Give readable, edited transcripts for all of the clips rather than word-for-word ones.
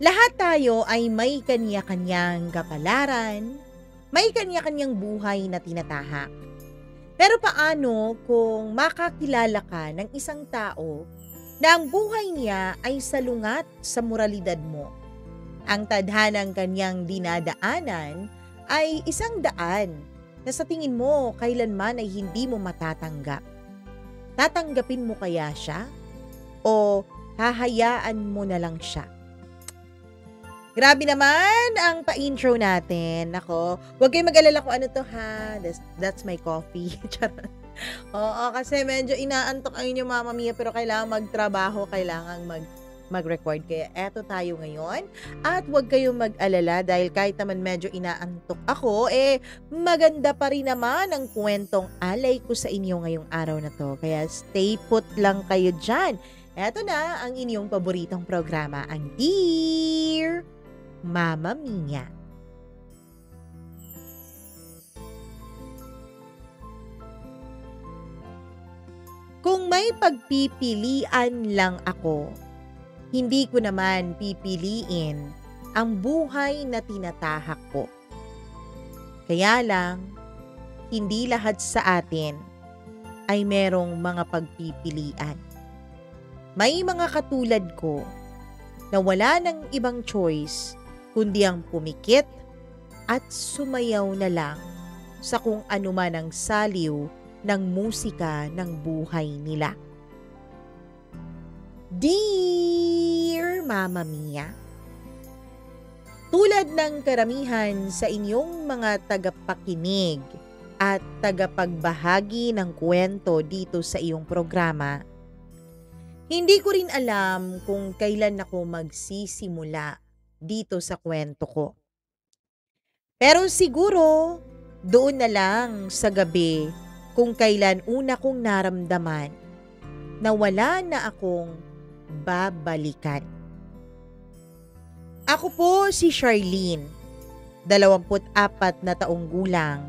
Lahat tayo ay may kanya-kanyang kapalaran, may kanya-kanyang buhay na tinatahak. Pero paano kung makakilala ka ng isang tao na ang buhay niya ay salungat sa moralidad mo? Ang tadhanang kanyang dinadaanan ay isang daan na sa tingin mo kailanman ay hindi mo matatanggap. Tatanggapin mo kaya siya? O hahayaan mo na lang siya? Grabe naman ang pa-intro natin. Ako, huwag kayong mag-alala kung ano to ha. That's my coffee. Charot. Oo, kasi medyo inaantok ang inyong Mama Mia pero kailangan magtrabaho, kailangan mag-record. Kaya eto tayo ngayon. At huwag kayong mag-alala dahil kahit naman medyo inaantok ako, maganda pa rin naman ang kwentong alay ko sa inyo ngayong araw na to. Kaya stay put lang kayo dyan. Eto na ang inyong paboritong programa, ang Dear Mama Mia. Kung may pagpipilian lang ako, hindi ko naman pipiliin ang buhay na tinatahak ko. Kaya lang, hindi lahat sa atin ay merong mga pagpipilian. May mga katulad ko na wala ng ibang choice kundi ang pumikit at sumayaw na lang sa kung ano man ang saliw ng musika ng buhay nila. Dear Mama Mia, tulad ng karamihan sa inyong mga tagapakinig at tagapagbahagi ng kwento dito sa iyong programa, hindi ko rin alam kung kailan ako magsisimula dito sa kwento ko. Pero siguro doon na lang sa gabi kung kailan una kong naramdaman na wala na akong babalikan. Ako po si Charlene, 24 na taong gulang,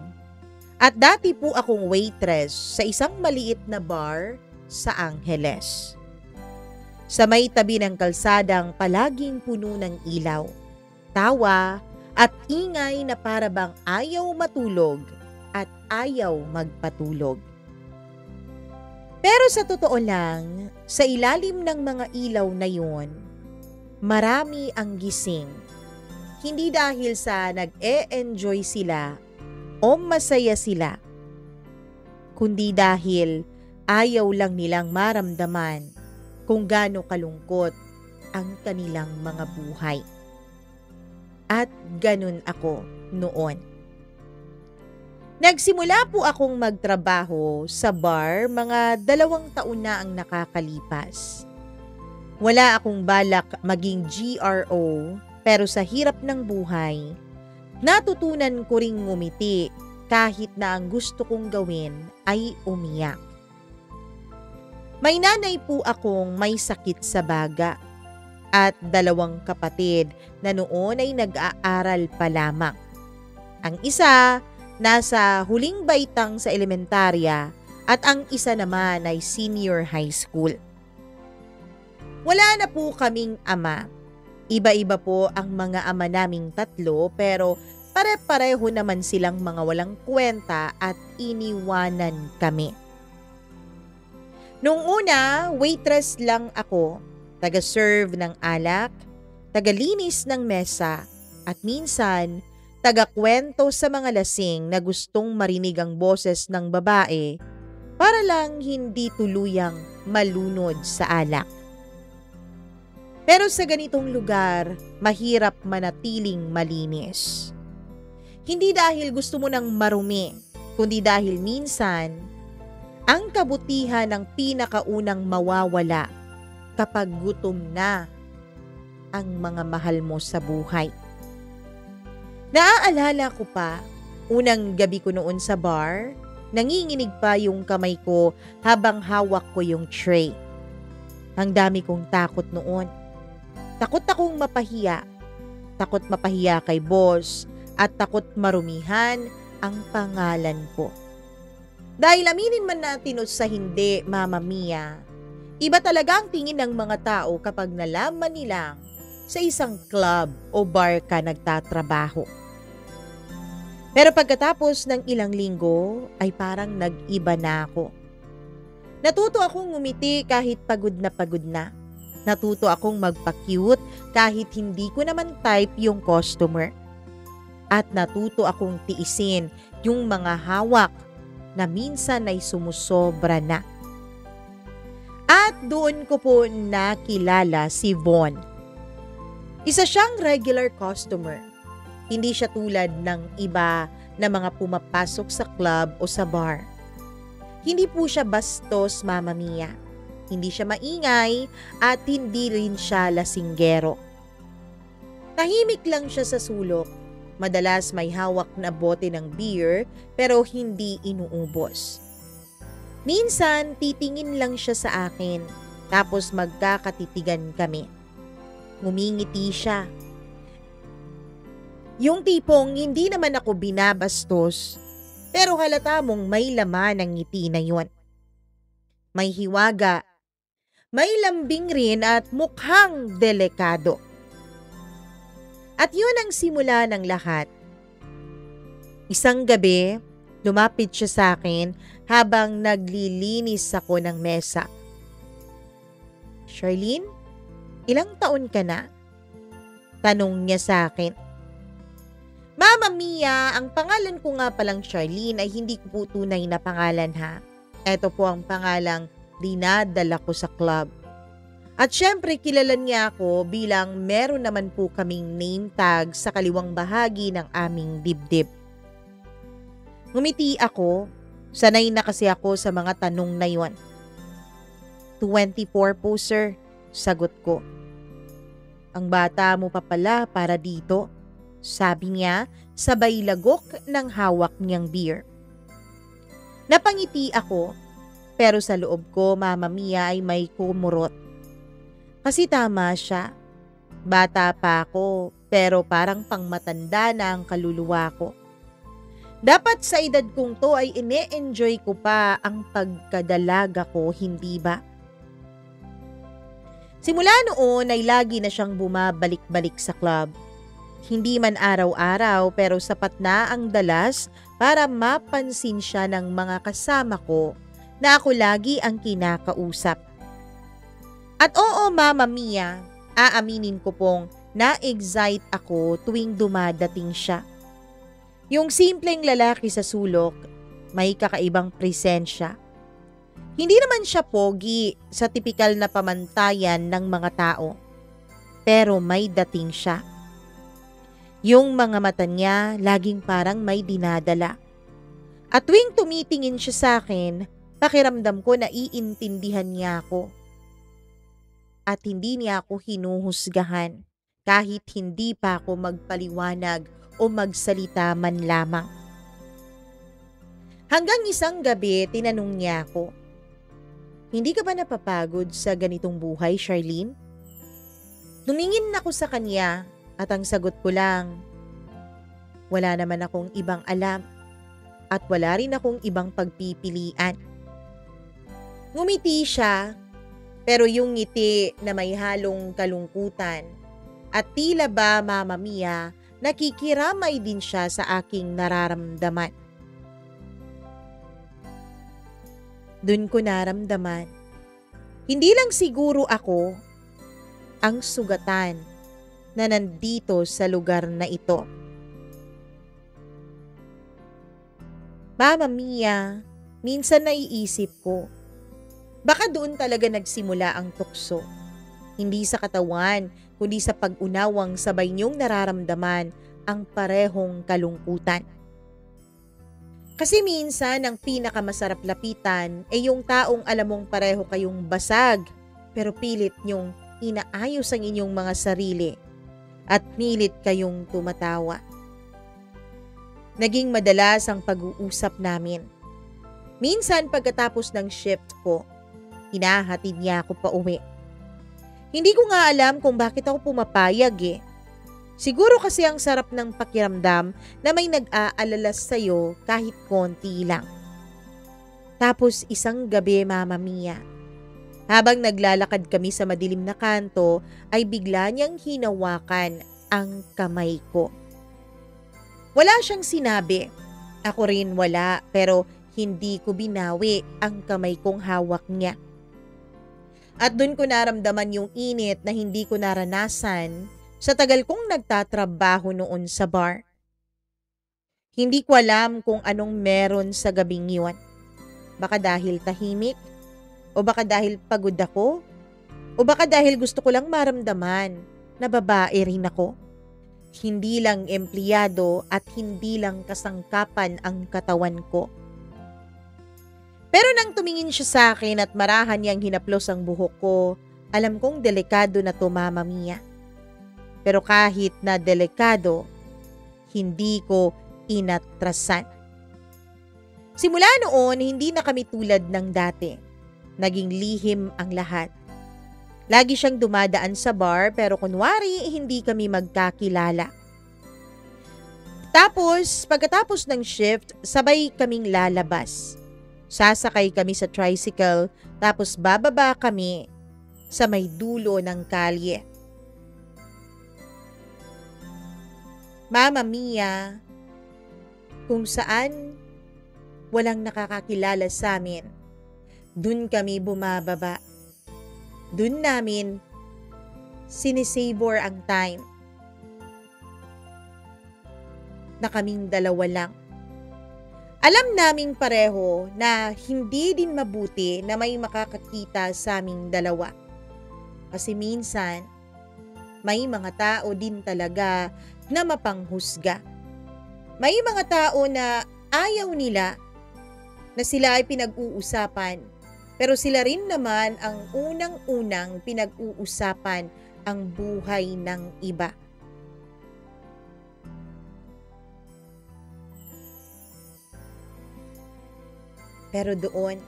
at dati po akong waitress sa isang maliit na bar sa Angeles. Sa may tabi ng kalsadang palaging puno ng ilaw, tawa at ingay na para bang ayaw matulog at ayaw magpatulog. Pero sa totoo lang, sa ilalim ng mga ilaw na yun, marami ang gising. Hindi dahil sa nag-e-enjoy sila o masaya sila, kundi dahil ayaw lang nilang maramdaman kung gaano kalungkot ang kanilang mga buhay. At ganun ako noon. Nagsimula po akong magtrabaho sa bar mga 2 taon na ang nakakalipas. Wala akong balak maging GRO pero sa hirap ng buhay, natutunan ko ring ngumiti kahit na ang gusto kong gawin ay umiyak. May nanay po akong may sakit sa baga at 2 kapatid na noon ay nag-aaral pa lamang. Ang isa nasa huling baitang sa elementarya at ang isa naman ay senior high school. Wala na po kaming ama. Iba-iba po ang mga ama naming 3 pero pare-pareho naman silang mga walang kwenta at iniwanan kami. Nung una, waitress lang ako, taga-serve ng alak, taga-linis ng mesa, at minsan, taga-kwento sa mga lasing na gustong marinig ang boses ng babae para lang hindi tuluyang malunod sa alak. Pero sa ganitong lugar, mahirap manatiling malinis. Hindi dahil gusto mo nang marumi, kundi dahil minsan, ang kabutihan ng pinakaunang mawawala kapag gutom na ang mga mahal mo sa buhay. Naaalala ko pa, unang gabi ko noon sa bar, nanginginig pa yung kamay ko habang hawak ko yung tray. Ang dami kong takot noon. Takot akong mapahiya. Takot mapahiya kay boss at takot marumihan ang pangalan ko. Dahil aminin man natin o sa hindi, Mama Mia, iba talaga ang tingin ng mga tao kapag nalaman nilang sa isang club o bar ka nagtatrabaho. Pero pagkatapos ng ilang linggo ay parang nag-iba na ako. Natuto akong ngumiti kahit pagod na pagod na. Natuto akong magpa-cute kahit hindi ko naman type yung customer. At natuto akong tiisin yung mga hawak na minsan ay sumusobra na. At doon ko po nakilala si Von. Isa siyang regular customer. Hindi siya tulad ng iba na mga pumapasok sa club o sa bar. Hindi po siya bastos, Mama Mia. Hindi siya maingay at hindi rin siya lasinggero. Tahimik lang siya sa sulok. Madalas may hawak na bote ng beer pero hindi inuubos. Minsan titingin lang siya sa akin tapos magkakatitigan kami. Ngumingiti siya. Yung tipong hindi naman ako binabastos pero halata mong may laman ang ngiti na yon. May hiwaga, may lambing rin at mukhang delikado. At yun ang simula ng lahat. Isang gabi, lumapit siya sa akin habang naglilinis ako ng mesa. "Charlene, ilang taon ka na?" Tanong niya sa akin. Mama Mia, ang pangalan ko nga palang Charlene ay hindi ko po tunay na pangalan ha. Ito po ang pangalang dinadala ko sa club. At syempre kilala niya ako bilang meron naman po kaming name tag sa kaliwang bahagi ng aming dibdib. Ngumiti ako, sanay na kasi ako sa mga tanong na yon. 24 po sir, sagot ko. Ang bata mo pa pala para dito, sabi niya sabay lagok ng hawak niyang beer. Napangiti ako pero sa loob ko Mama Mia ay may kumurot. Kasi tama siya. Bata pa ako pero parang pangmatanda na ang kaluluwa ko. Dapat sa edad kong to ay ine-enjoy ko pa ang pagkadalaga ko, hindi ba? Simula noon ay lagi na siyang bumabalik-balik sa club. Hindi man araw-araw pero sapat na ang dalas para mapansin siya ng mga kasama ko na ako lagi ang kinakausap. At oo Mama Mia, aaminin ko pong na-excite ako tuwing dumadating siya. Yung simpleng lalaki sa sulok, may kakaibang presensya. Hindi naman siya pogi sa tipikal na pamantayan ng mga tao, pero may dating siya. Yung mga mata niya laging parang may dinadala. At tuwing tumitingin siya sa akin, pakiramdam ko na iintindihan niya ako. At hindi niya ako hinuhusgahan kahit hindi pa ako magpaliwanag o magsalita man lamang. Hanggang isang gabi, tinanong niya ako, "Hindi ka ba napapagod sa ganitong buhay, Charlene?" Tumingin ako sa kanya at ang sagot ko lang, wala naman akong ibang alam at wala rin akong ibang pagpipilian. Ngumiti siya. Pero yung ngiti na may halong kalungkutan at tila ba Mama Mia, nakikiramay din siya sa aking nararamdaman. Doon ko naramdaman, hindi lang siguro ako ang sugatan na nandito sa lugar na ito. Mama Mia, minsan naiisip ko, baka doon talaga nagsimula ang tukso. Hindi sa katawan, kundi sa pag-unawang sabay niyong nararamdaman ang parehong kalungkutan. Kasi minsan ang pinakamasarap lapitan ay yung taong alam mong pareho kayong basag pero pilit niyong inaayos ang inyong mga sarili at pilit kayong tumatawa. Naging madalas ang pag-uusap namin. Minsan pagkatapos ng shift ko, hinahatid niya ako pa uwi. Hindi ko nga alam kung bakit ako pumapayag eh. Siguro kasi ang sarap ng pakiramdam na may nag-aalala sa'yo kahit konti lang. Tapos isang gabi Mama Mia, Habang naglalakad kami sa madilim na kanto, ay bigla niyang hinawakan ang kamay ko. Wala siyang sinabi. Ako rin wala, pero hindi ko binawi ang kamay kong hawak niya. At doon ko naramdaman yung init na hindi ko naranasan sa tagal kong nagtatrabaho noon sa bar. Hindi ko alam kung anong meron sa gabing yun. Baka dahil tahimik, o baka dahil pagod ako, o baka dahil gusto ko lang maramdaman na babae rin ako. Hindi lang empleyado at hindi lang kasangkapan ang katawan ko. Pero nang tumingin siya sa akin at marahan niyang hinaplos ang buhok ko, alam kong delikado na to, Mama Mia. Pero kahit na delikado, hindi ko inatrasan. Simula noon, hindi na kami tulad ng dati. Naging lihim ang lahat. Lagi siyang dumadaan sa bar pero kunwari hindi kami magkakilala. Tapos, pagkatapos ng shift, sabay kaming lalabas. Sasakay kami sa tricycle tapos bababa kami sa may dulo ng kalye. Mama Mia, kung saan walang nakakakilala sa amin, dun kami bumababa. Dun namin sinisavor ang time na kaming dalawa lang. Alam naming pareho na hindi din mabuti na may makakakita sa aming dalawa. Kasi minsan, may mga tao din talaga na mapanghusga. May mga tao na ayaw nila na sila ay pinag-uusapan, pero sila rin naman ang unang-unang pinag-uusapan ang buhay ng iba. Pero doon,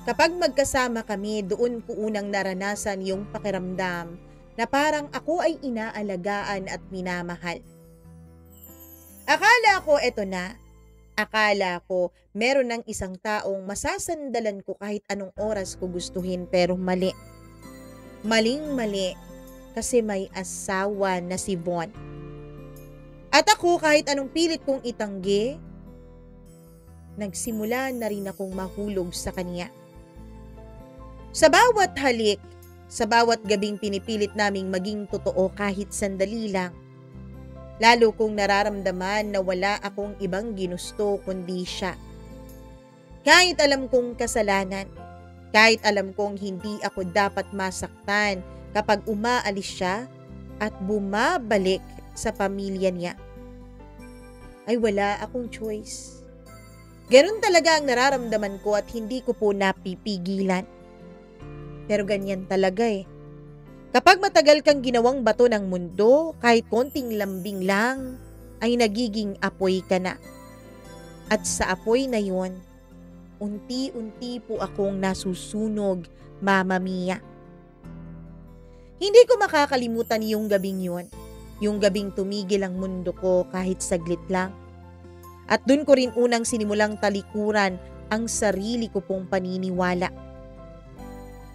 kapag magkasama kami, doon ko unang naranasan yung pakiramdam na parang ako ay inaalagaan at minamahal. Akala ko eto na. Akala ko meron ng isang taong masasandalan ko kahit anong oras ko gustuhin, pero mali. Maling-mali kasi may asawa na si Von. At ako kahit anong pilit kong itanggi, nagsimula na rin akong mahulog sa kanya. Sa bawat halik, sa bawat gabing pinipilit naming maging totoo kahit sandali lang, lalo kong nararamdaman na wala akong ibang ginusto kundi siya. Kahit alam kong kasalanan, kahit alam kong hindi ako dapat masaktan kapag umaalis siya at bumabalik sa pamilya niya, ay wala akong choice. Ganun talaga ang nararamdaman ko at hindi ko po napipigilan. Pero ganyan talaga eh. Kapag matagal kang ginawang bato ng mundo, kahit konting lambing lang, ay nagiging apoy ka na. At sa apoy na yon, unti-unti po akong nasusunog, Mama Mia. Hindi ko makakalimutan yung gabing yon, yung gabing tumigil ang mundo ko kahit saglit lang. At dun ko rin unang sinimulang talikuran ang sarili ko pong paniniwala.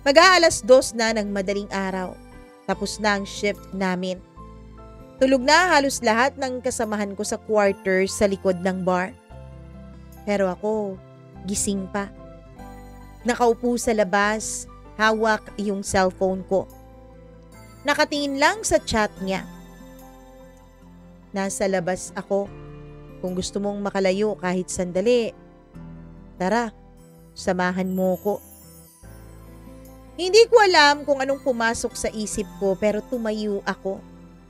Mag-aalas 2 na ng madaling araw. Tapos na ang shift namin. Tulog na halos lahat ng kasamahan ko sa quarter sa likod ng bar. Pero ako, gising pa. Nakaupo sa labas, hawak yung cellphone ko. Nakatingin lang sa chat niya. Nasa labas ako. Kung gusto mong makalayo kahit sandali, tara, samahan mo ko. Hindi ko alam kung anong pumasok sa isip ko, pero tumayo ako.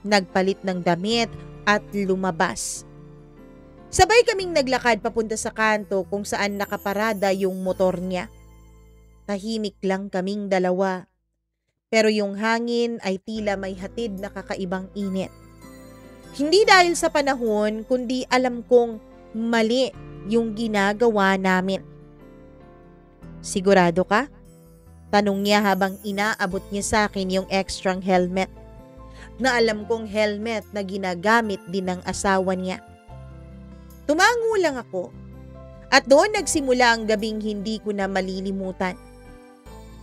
Nagpalit ng damit at lumabas. Sabay kaming naglakad papunta sa kanto kung saan nakaparada yung motor niya. Tahimik lang kaming dalawa. Pero yung hangin ay tila may hatid na kakaibang init. Hindi dahil sa panahon, kundi alam kong mali yung ginagawa namin. Sigurado ka? Tanong niya habang inaabot niya sa akin yung extrang helmet. Na alam kong helmet na ginagamit din ng asawa niya. Tumango lang ako. At doon nagsimula ang gabing hindi ko na malilimutan.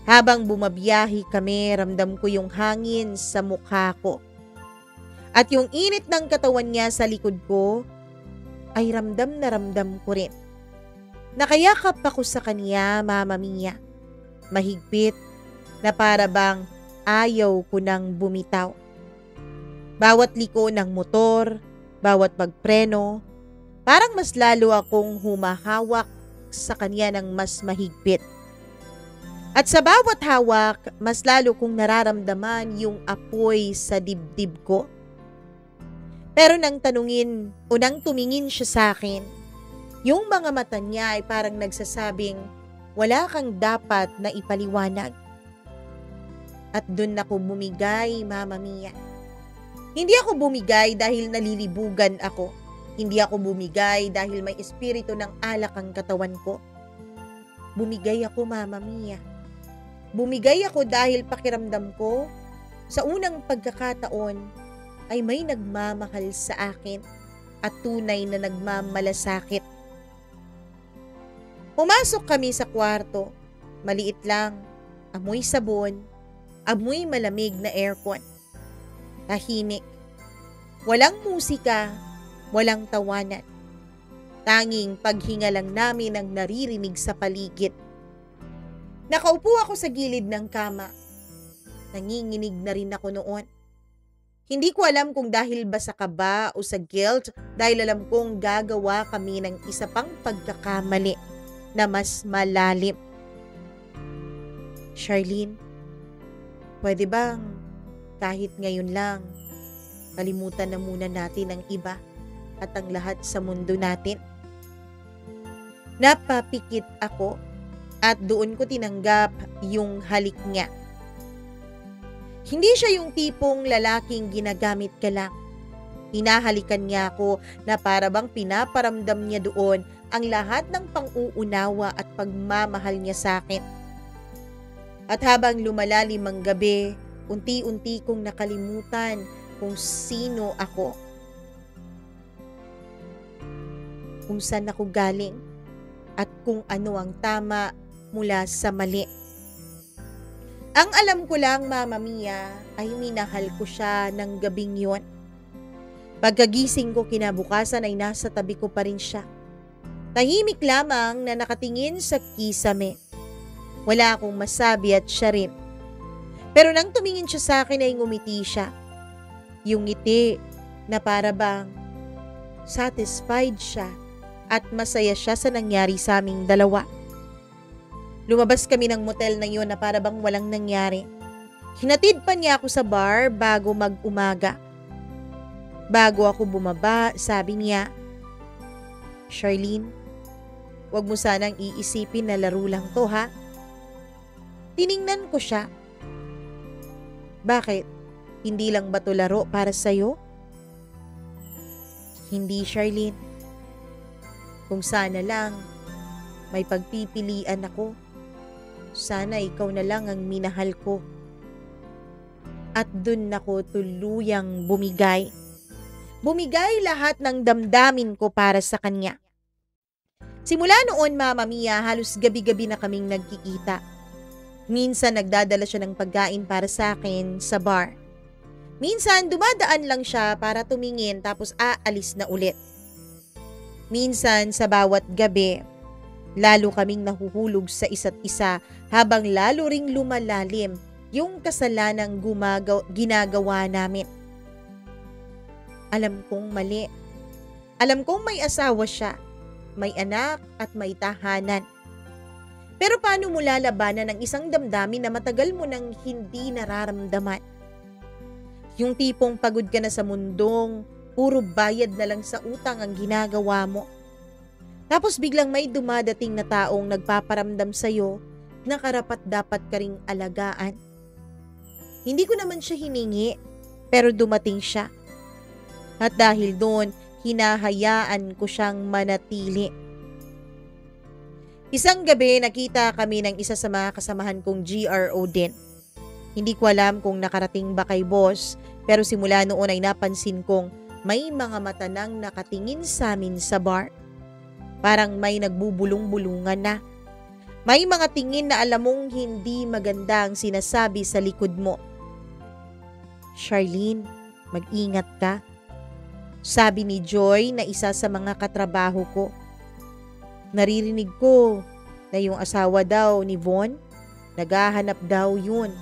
Habang bumabiyahe kami, ramdam ko yung hangin sa mukha ko. At yung init ng katawan niya sa likod ko ay ramdam na ramdam ko rin. Nakayakap ako sa kanya, Mama Mia. Mahigpit na para bang ayaw ko nang bumitaw. Bawat liko ng motor, bawat pagpreno, parang mas lalo akong humahawak sa kanya ng mas mahigpit. At sa bawat hawak, mas lalo kong nararamdaman yung apoy sa dibdib ko. Pero nang tanungin o nang tumingin siya sa akin, yung mga mata niya ay parang nagsasabing, wala kang dapat na ipaliwanag. At dun ako bumigay, Mama Mia. Hindi ako bumigay dahil nalilibugan ako. Hindi ako bumigay dahil may espiritu ng alak ang katawan ko. Bumigay ako, Mama Mia. Bumigay ako dahil pakiramdam ko, sa unang pagkakataon, ay may nagmamahal sa akin at tunay na nagmamalasakit. Pumasok kami sa kwarto. Maliit lang, amoy sabon, amoy malamig na aircon. Tahimik. Walang musika, walang tawanan. Tanging paghinga lang namin ang naririnig sa paligid. Nakaupo ako sa gilid ng kama. Nanginginig na rin ako noon. Hindi ko alam kung dahil ba sa kaba o sa guilt dahil alam kong gagawa kami ng isa pang pagkakamali na mas malalim. Charlene, pwede bang kahit ngayon lang kalimutan na muna natin ang iba at ang lahat sa mundo natin? Napapikit ako at doon ko tinanggap yung halik niya. Hindi siya yung tipong lalaking ginagamit ka lang. Hinahalikan niya ako na para bang pinaparamdam niya doon ang lahat ng pang-uunawa at pagmamahal niya sa akin. At habang lumalalim ang gabi, unti-unti kong nakalimutan kung sino ako. Kung saan ako galing at kung ano ang tama mula sa mali. Ang alam ko lang, Mama Mia, ay minahal ko siya ng gabing yon. Pagkagising ko kinabukasan ay nasa tabi ko pa rin siya. Tahimik lamang na nakatingin sa kisame. Wala akong masabi at siya rin. Pero nang tumingin siya sa akin ay ngumiti siya. Yung ngiti na para bang satisfied siya at masaya siya sa nangyari sa aming dalawa. Lumabas kami ng motel na yun na para bang walang nangyari. Hinatid pa niya ako sa bar bago mag-umaga. Bago ako bumaba, sabi niya, Charlene, wag mo sanang iisipin na laro lang to, ha? Tiningnan ko siya. Bakit? Hindi lang ba to laro para sa'yo? Hindi, Charlene. Kung sana lang, may pagpipilian ako. Sana ikaw na lang ang minahal ko. At dun ako tuluyang bumigay. Bumigay lahat ng damdamin ko para sa kanya. Simula noon, Mama Mia, halos gabi-gabi na kaming nagkikita. Minsan nagdadala siya ng pagkain para sa akin sa bar. Minsan dumadaan lang siya para tumingin tapos aalis na ulit. Minsan sa bawat gabi, lalo kaming nahuhulog sa isa't isa habang lalo ring lumalalim yung kasalanang ginagawa namin. Alam kong mali. Alam kong may asawa siya, may anak at may tahanan. Pero paano mo lalabanan ang isang damdamin na matagal mo nang hindi nararamdaman? Yung tipong pagod ka na sa mundong, puro bayad na lang sa utang ang ginagawa mo. Tapos biglang may dumadating na taong nagpaparamdam sa'yo na karapat dapat ka ring alagaan. Hindi ko naman siya hiningi, pero dumating siya. At dahil doon, hinahayaan ko siyang manatili. Isang gabi nakita kami ng isa sa mga kasamahan kong GRO din. Hindi ko alam kung nakarating ba kay boss, pero simula noon ay napansin kong may mga mata nang nakatingin sa amin sa bar. Parang may nagbubulong-bulungan na. May mga tingin na alam mong hindi maganda ang sinasabi sa likod mo. Charlene, mag-ingat ka. Sabi ni Joy na isa sa mga katrabaho ko. Naririnig ko na yung asawa daw ni Von, naghahanap daw yun.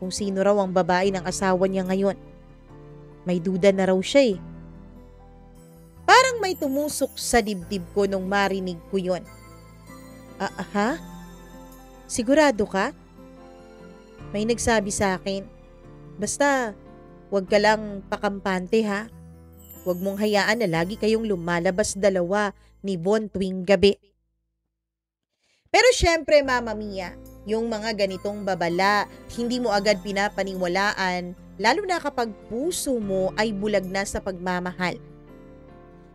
Kung sino raw ang babae ng asawa niya ngayon. May duda na raw siya eh. Parang may tumusok sa dibdib ko nung marinig ko yun. Ha? Sigurado ka? May nagsabi sa akin. Basta, huwag ka lang pakampante ha. Huwag mong hayaan na lagi kayong lumalabas dalawa ni Von tuwing gabi. Pero syempre, Mama Mia, yung mga ganitong babala, hindi mo agad pinapaniwalaan, lalo na kapag puso mo ay bulag na sa pagmamahal.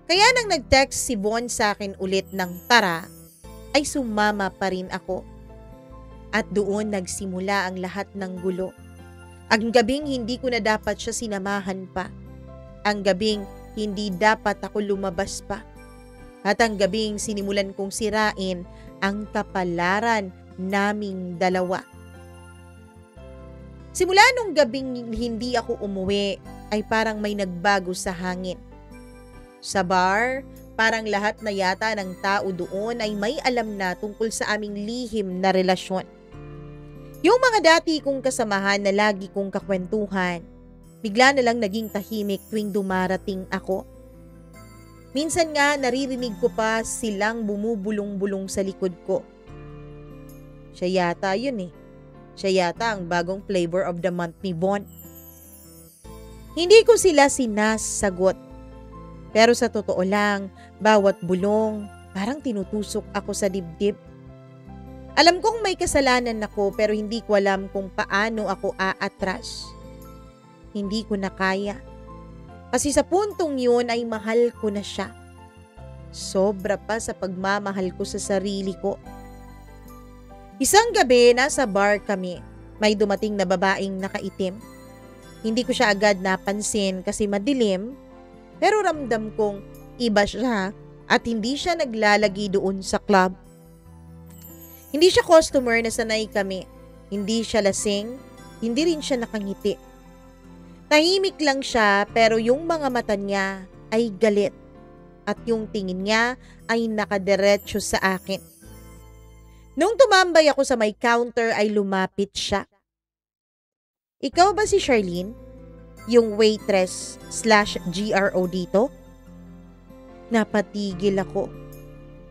Kaya nang nag-text si Von sa akin ulit ng tara, ay sumama pa rin ako. At doon nagsimula ang lahat ng gulo. Ang gabing hindi ko na dapat siya sinamahan pa. Ang gabing hindi dapat ako lumabas pa. At ang gabing sinimulan kong sirain ang kapalaran naming dalawa. Simula nung gabing hindi ako umuwi ay parang may nagbago sa hangin. Sa bar, parang lahat na yata ng tao doon ay may alam na tungkol sa aming lihim na relasyon. Yung mga dati kong kasamahan na lagi kong kakwentuhan, bigla na lang naging tahimik tuwing dumarating ako. Minsan nga naririnig ko pa silang bumubulong-bulong sa likod ko. Siya yata yun eh. Siya yata ang bagong flavor of the month ni Von. Hindi ko sila sinasagot. Pero sa totoo lang, bawat bulong, parang tinutusok ako sa dibdib. Alam kong may kasalanan ako pero hindi ko alam kung paano ako aatras. Hindi ko na kaya. Kasi sa puntong yun ay mahal ko na siya. Sobra pa sa pagmamahal ko sa sarili ko. Isang gabi, nasa bar kami. May dumating na babaeng nakaitim. Hindi ko siya agad napansin kasi madilim. Pero ramdam kong iba siya at hindi siya naglalagi doon sa club. Hindi siya customer na sanay kami. Hindi siya lasing. Hindi rin siya nakangiti. Tahimik lang siya pero yung mga mata niya ay galit. At yung tingin niya ay nakadiretso sa akin. Nung tumambay ako sa may counter ay lumapit siya. Ikaw ba si Charlene? Yung waitress/GRO dito? Napatigil ako.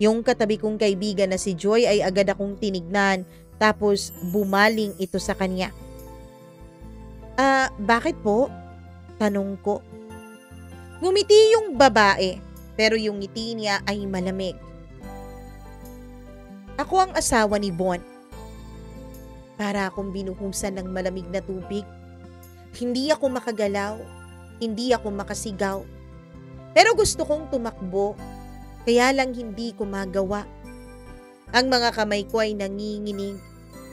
Yung katabi kong kaibigan na si Joy ay agad akong tinignan tapos bumaling ito sa kanya. Bakit po? Tanong ko. Ngumiti yung babae pero yung ngiti niya ay malamig. Ako ang asawa ni Von. Para akong binuhusan ng malamig na tubig. Hindi ako makagalaw, hindi ako makasigaw. Pero gusto kong tumakbo, kaya lang hindi ko magawa. Ang mga kamay ko ay nanginginig,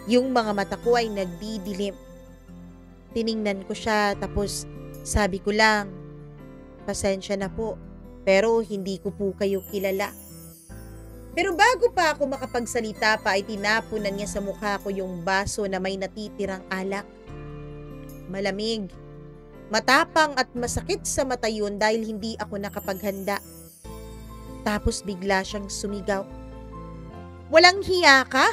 yung mga mata ko ay nagdidilim. Tiningnan ko siya tapos sabi ko lang, pasensya na po, pero hindi ko po kayo kilala. Pero bago pa ako makapagsalita pa ay tinapunan niya sa mukha ko yung baso na may natitirang alak. Malamig, matapang at masakit sa mata yun dahil hindi ako nakapaghanda. Tapos bigla siyang sumigaw. Walang hiya ka?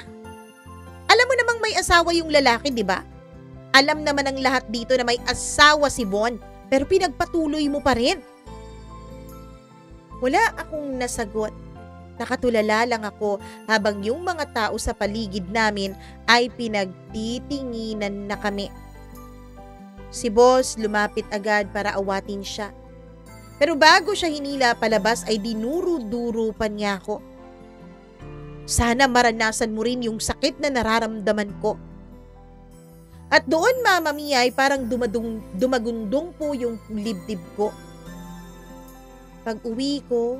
Alam mo namang may asawa yung lalaki, di ba? Alam naman ng lahat dito na may asawa si Von, pero pinagpatuloy mo pa rin. Wala akong nasagot. Nakatulala lang ako habang yung mga tao sa paligid namin ay pinagtitinginan na kami. Si boss lumapit agad para awatin siya. Pero bago siya hinila palabas ay dinuro-duro pa niya ako. Sana maranasan mo rin yung sakit na nararamdaman ko. At doon, Mama Mia, ay parang dumagundong po yung libdib ko. Pag uwi ko,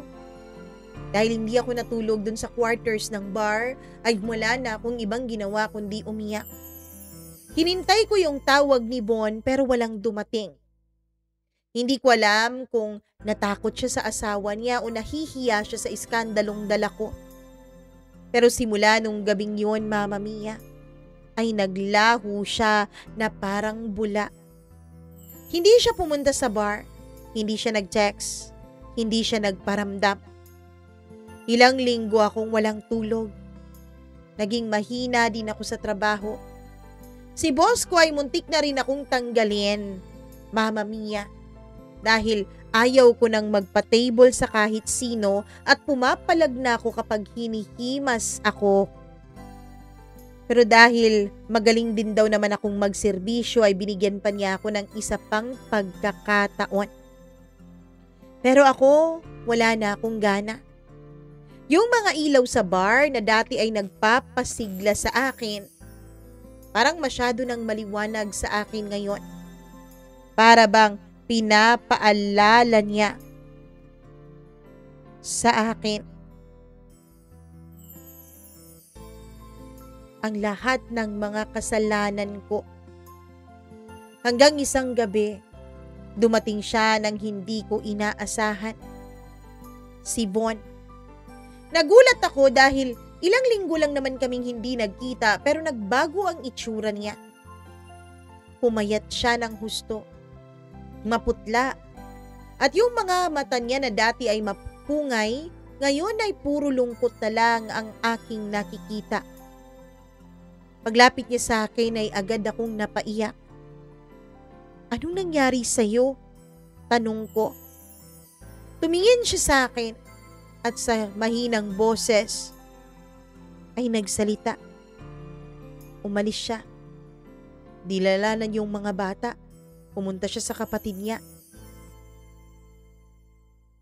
dahil hindi ako natulog dun sa quarters ng bar, ay wala na akong ibang ginawa kundi umiyak. Hinintay ko yung tawag ni Von pero walang dumating. Hindi ko alam kung natakot siya sa asawa niya o nahihiya siya sa iskandalong dala ko. Pero simula nung gabing yun, Mama Mia, ay naglaho siya na parang bula. Hindi siya pumunta sa bar, hindi siya nag-text, hindi siya nagparamdam. Ilang linggo akong walang tulog. Naging mahina din ako sa trabaho. Si boss ko ay muntik na rin akong tanggalin, Mama Mia, dahil ayaw ko nang magpa-table sa kahit sino at pumapalag na ako kapag hinihimas ako. Pero dahil magaling din daw naman akong magserbisyo ay binigyan pa niya ako ng isa pang pagkakataon. Pero ako, wala na akong gana. Yung mga ilaw sa bar na dati ay nagpapasigla sa akin, parang masyado nang maliwanag sa akin ngayon. Para bang pinapaalala niya sa akin ang lahat ng mga kasalanan ko. Hanggang isang gabi, dumating siya nang hindi ko inaasahan. Si Von. Nagulat ako dahil ilang linggo lang naman kaming hindi nagkita pero nagbago ang itsura niya. Pumayat siya ng husto. Maputla. At yung mga mata niya na dati ay mapungay, ngayon ay puro lungkot na lang ang aking nakikita. Paglapit niya sa akin ay agad akong napaiyak. Anong nangyari sa'yo? Tanong ko. Tumingin siya sa akin at sa mahinang boses ay nagsalita. Umalis siya. Dilalanan yung mga bata. Pumunta siya sa kapatid niya.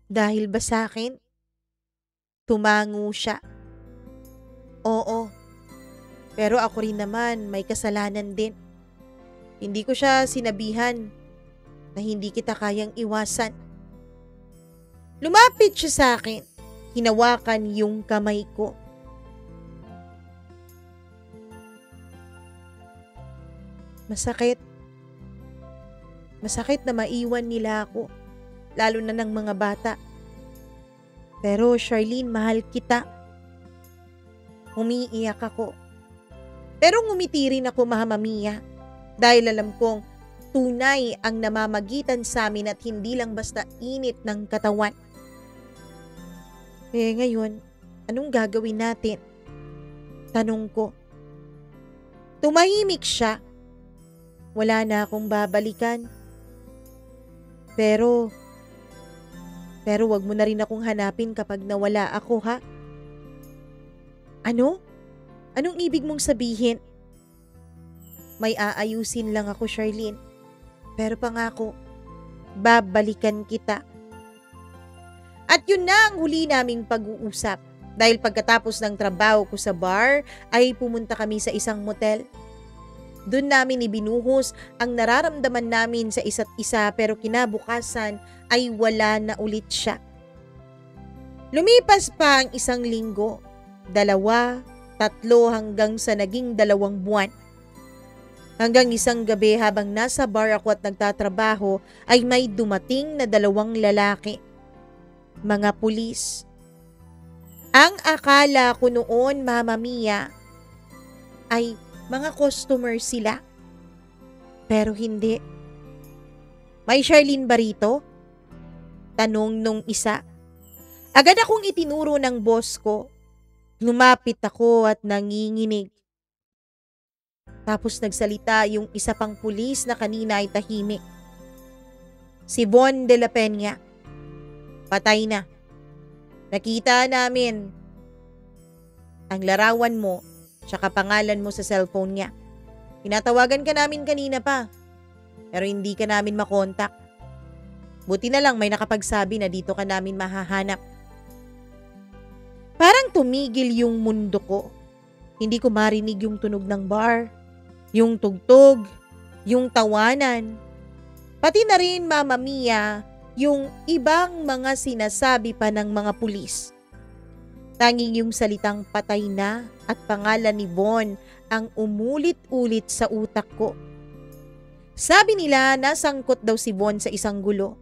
Dahil ba sa akin? Tumango siya. Oo. Pero ako rin naman may kasalanan din. Hindi ko siya sinabihan na hindi kita kayang iwasan. Lumapit siya sa akin. Hinawakan yung kamay ko. Masakit. Masakit na maiwan nila ako. Lalo na ng mga bata. Pero Charlene, mahal kita. Umiiyak ako. Pero ngumiti rin ako, Mama Mia, dahil alam kong tunay ang namamagitan sa amin at hindi lang basta init ng katawan. Ngayon, anong gagawin natin? Tanong ko. Tumahimik siya. Wala na akong babalikan. Pero wag mo na rin akong hanapin kapag nawala ako, ha? Ano? Anong ibig mong sabihin? May aayusin lang ako, Charlene. Pero pangako, babalikan kita. At yun na ang huli naming pag-uusap. Dahil pagkatapos ng trabaho ko sa bar, ay pumunta kami sa isang motel. Doon namin ibinuhos ang nararamdaman namin sa isa't isa pero kinabukasan ay wala na ulit siya. Lumipas pa ang isang linggo, 2, 3 hanggang sa naging 2 buwan. Hanggang isang gabi habang nasa bar ako at nagtatrabaho ay may dumating na 2 lalaki. Mga pulis. Ang akala ko noon, Mama Mia, ay mga customer sila. Pero hindi. May Charlene ba rito? Tanong nung isa. Agad akong itinuro ng boss ko. Lumapit ako at nanginginig. Tapos nagsalita yung isa pang pulis na kanina ay tahimik. Si Von de la Peña. Patay na. Nakita namin ang larawan mo tsaka pangalan mo sa cellphone niya. Tinatawagan ka namin kanina pa. Pero hindi ka namin makontak. Buti na lang may nakapagsabi na dito ka namin mahahanap. Parang tumigil yung mundo ko. Hindi ko marinig yung tunog ng bar, yung tugtog, yung tawanan. Pati na rin, Mama Mia, yung ibang mga sinasabi pa ng mga pulis. Tanging yung salitang patay na at pangalan ni Von ang umulit-ulit sa utak ko. Sabi nila nasangkot daw si Von sa isang gulo.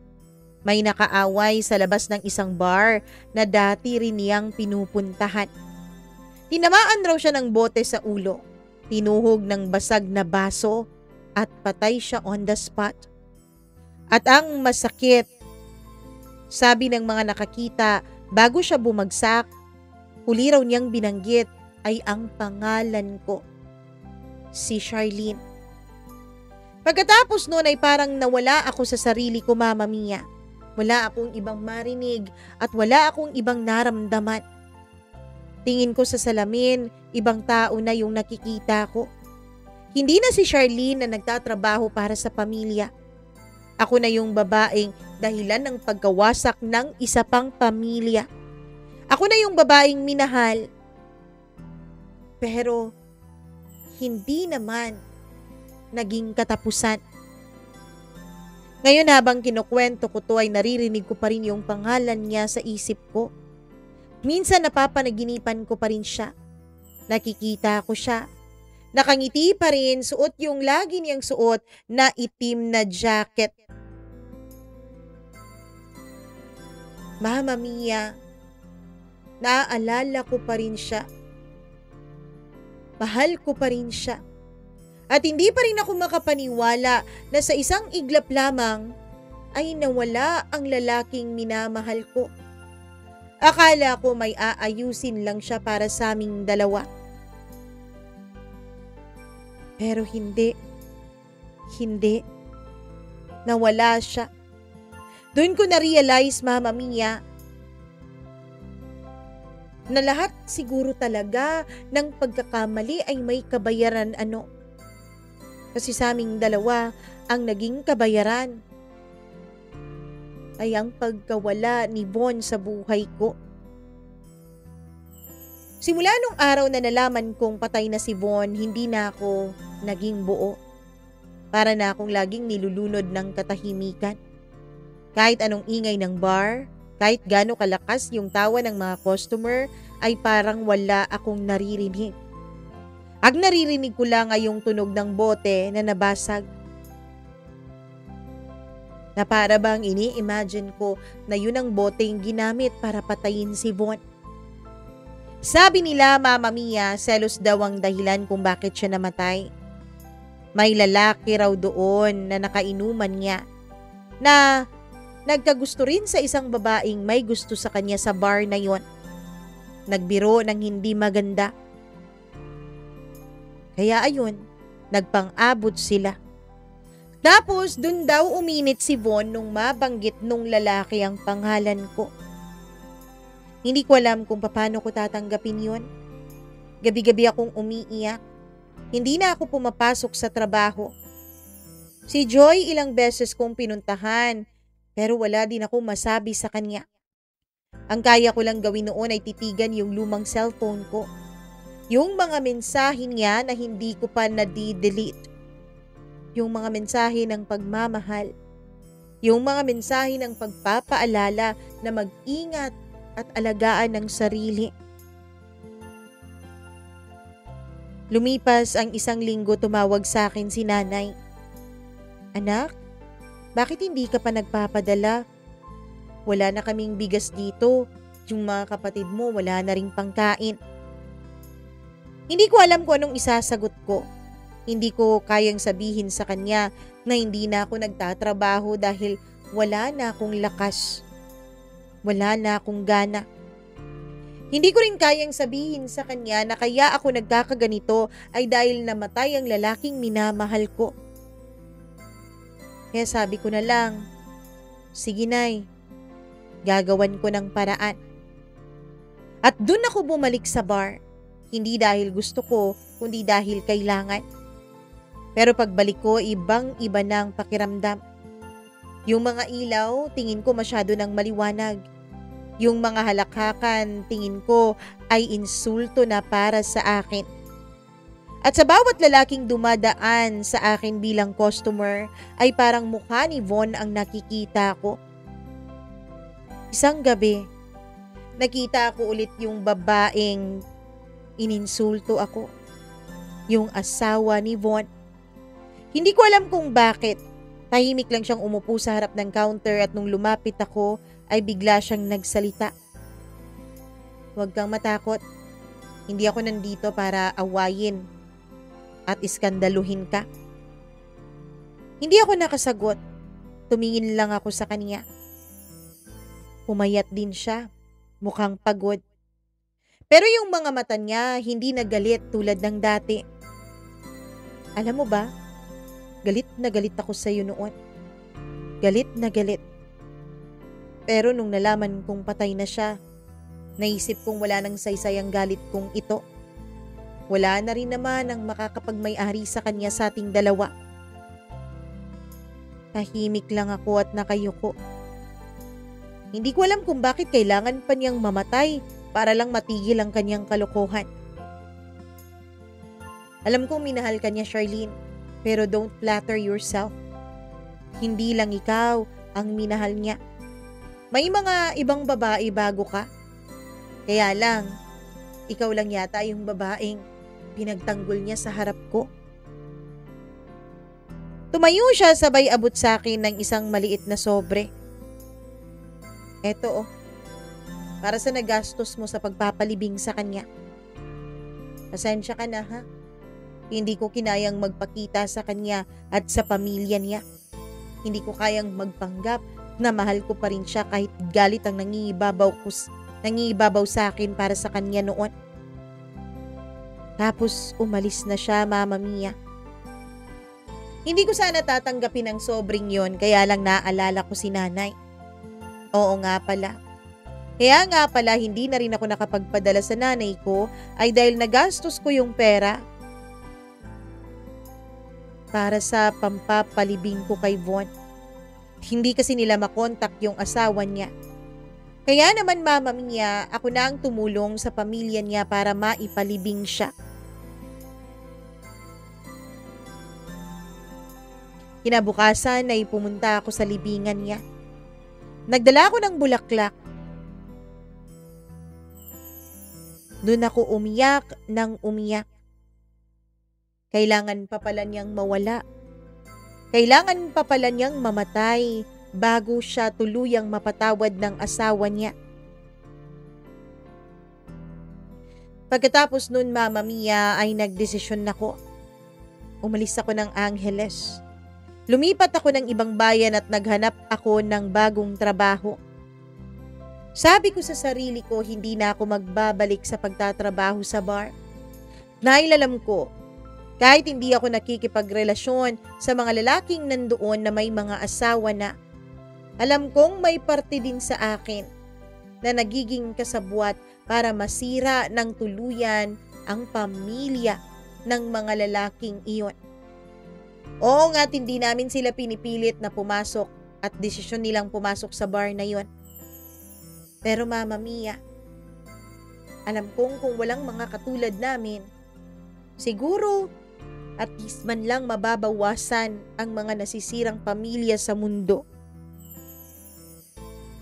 May nakaaway sa labas ng isang bar na dati rin niyang pinupuntahan. Tinamaan raw siya ng bote sa ulo, tinuhog ng basag na baso at patay siya on the spot. At ang masakit, sabi ng mga nakakita, bago siya bumagsak, huli raw niyang binanggit ay ang pangalan ko, si Charlene. Pagkatapos noon ay parang nawala ako sa sarili ko, Mama Mia. Wala akong ibang marinig at wala akong ibang naramdaman. Tingin ko sa salamin, ibang tao na yung nakikita ko. Hindi na si Charlene na nagtatrabaho para sa pamilya. Ako na yung babaeng dahilan ng pagkawasak ng isa pang pamilya. Ako na yung babaeng minahal. Pero hindi naman naging katapusan. Ngayon habang kinukwento ko to ay naririnig ko pa rin yung pangalan niya sa isip ko. Minsan napapanaginipan ko pa rin siya. Nakikita ko siya. Nakangiti pa rin, suot yung lagi niyang suot na itim na jacket. Mama Mia, naaalala ko pa rin siya. Mahal ko pa rin siya. At hindi pa rin ako makapaniwala na sa isang iglap lamang ay nawala ang lalaking minamahal ko. Akala ko may aayusin lang siya para sa aming dalawa. Pero hindi. Hindi. Nawala siya. Doon ko na-realize, Mama Mia, na lahat siguro talaga ng pagkakamali ay may kabayaran ano. Kasi sa aming dalawa, ang naging kabayaran ay ang pagkawala ni Von sa buhay ko. Simula nung araw na nalaman kong patay na si Von, hindi na ako naging buo. Para na akong laging nilulunod ng katahimikan. Kahit anong ingay ng bar, kahit gaano kalakas yung tawa ng mga customer, ay parang wala akong naririnig. Ang naririnig ko lang ay yung tunog ng bote na nabasag. Na para bang ini-imagine ko na yun ang boteng ginamit para patayin si Von. Sabi nila, Mama Mia, selos daw ang dahilan kung bakit siya namatay. May lalaki raw doon na nakainuman niya na nagkagusto rin sa isang babaeng may gusto sa kanya sa bar na yon. Nagbiro ng hindi maganda. Kaya ayun, nagpang-abot sila. Tapos dun daw uminit si Von nung mabanggit nung lalaki ang pangalan ko. Hindi ko alam kung paano ko tatanggapin yun. Gabi-gabi akong umiiyak. Hindi na ako pumapasok sa trabaho. Si Joy ilang beses kong pinuntahan, pero wala din ako masabi sa kanya. Ang kaya ko lang gawin noon ay titigan yung lumang cellphone ko. Yung mga mensahe niya na hindi ko pa nadi-delete. Yung mga mensahe ng pagmamahal. Yung mga mensahe ng pagpapaalala na mag-ingat at alagaan ng sarili. Lumipas ang 1 linggo, tumawag sa akin si nanay. Anak, bakit hindi ka pa nagpapadala? Wala na kaming bigas dito. Yung mga kapatid mo wala na ring pangkain. Hindi ko alam kung anong isasagot ko. Hindi ko kayang sabihin sa kanya na hindi na ako nagtatrabaho dahil wala na akong lakas. Wala na akong gana. Hindi ko rin kayang sabihin sa kanya na kaya ako nagkakaganito ay dahil namatay ang lalaking minamahal ko. Kaya sabi ko na lang, sige nay, gagawan ko ng paraan. At dun ako bumalik sa bar. Hindi dahil gusto ko, kundi dahil kailangan. Pero pagbalik ko, ibang-iba na ang pakiramdam. Yung mga ilaw, tingin ko masyado ng maliwanag. Yung mga halakhakan, tingin ko ay insulto na para sa akin. At sa bawat lalaking dumadaan sa akin bilang customer, ay parang mukha ni Von ang nakikita ko. Isang gabi, nakita ko ulit yung babaeng ininsulto ako. Yung asawa ni Von. Hindi ko alam kung bakit. Tahimik lang siyang umupo sa harap ng counter at nung lumapit ako ay bigla siyang nagsalita. Huwag kang matakot. Hindi ako nandito para awayin at iskandaluhin ka. Hindi ako nakasagot. Tumingin lang ako sa kanya. Pumayat din siya. Mukhang pagod. Pero yung mga mata niya hindi nagalit tulad ng dati. Alam mo ba, galit na galit ako sa iyo noon. Galit na galit. Pero nung nalaman kong patay na siya, naisip kong wala nang saysay ang galit kong ito. Wala na rin naman ang makakapagmay-ari sa kanya sa ating dalawa. Tahimik lang ako at nakayuko. Hindi ko alam kung bakit kailangan pa niyang mamatay para lang matigil ang kanyang kalokohan. Alam kong minahal ka niya, Charlene, pero don't flatter yourself. Hindi lang ikaw ang minahal niya. May mga ibang babae bago ka. Kaya lang, ikaw lang yata yung babaeng pinagtanggol niya sa harap ko. Tumayo siya sabay abot sa akin ng isang maliit na sobre. Eto para sa nagastos mo sa pagpapalibing sa kanya. Pasensya ka na ha. Hindi ko kinayang magpakita sa kanya at sa pamilya niya. Hindi ko kayang magpanggap na mahal ko pa rin siya kahit galit ang nangingibabaw sa akin para sa kanya noon. Tapos umalis na siya, Mama Mia. Hindi ko sana tatanggapin ang sobrang yon, kaya lang naalala ko si nanay. Oo nga pala. Kaya nga pala hindi na rin ako nakapagpadala sa nanay ko ay dahil nagastos ko yung pera para sa pampapalibing ko kay Von. Hindi kasi nila makontak yung asawa niya. Kaya naman, Mama Mia, ako na ang tumulong sa pamilya niya para maipalibing siya. Kinabukasan ay pumunta ako sa libingan niya. Nagdala ako ng bulaklak. Doon ako umiyak ng umiyak. Kailangan pa pala niyang mawala. Kailangan pa pala niyang mamatay bago siya tuluyang mapatawad ng asawa niya. Pagkatapos nun, Mama Mia, ay nagdesisyon ako. Umalis ako ng Angeles. Lumipat ako ng ibang bayan at naghanap ako ng bagong trabaho. Sabi ko sa sarili ko, hindi na ako magbabalik sa pagtatrabaho sa bar. Dahil alam ko, kahit hindi ako nakikipagrelasyon sa mga lalaking nandoon na may mga asawa na, alam kong may parte din sa akin na nagiging kasabwat para masira ng tuluyan ang pamilya ng mga lalaking iyon. Oo nga't hindi namin sila pinipilit na pumasok at desisyon nilang pumasok sa bar na yon. Pero Mama Mia, alam kong kung walang mga katulad namin, siguro at least man lang mababawasan ang mga nasisirang pamilya sa mundo.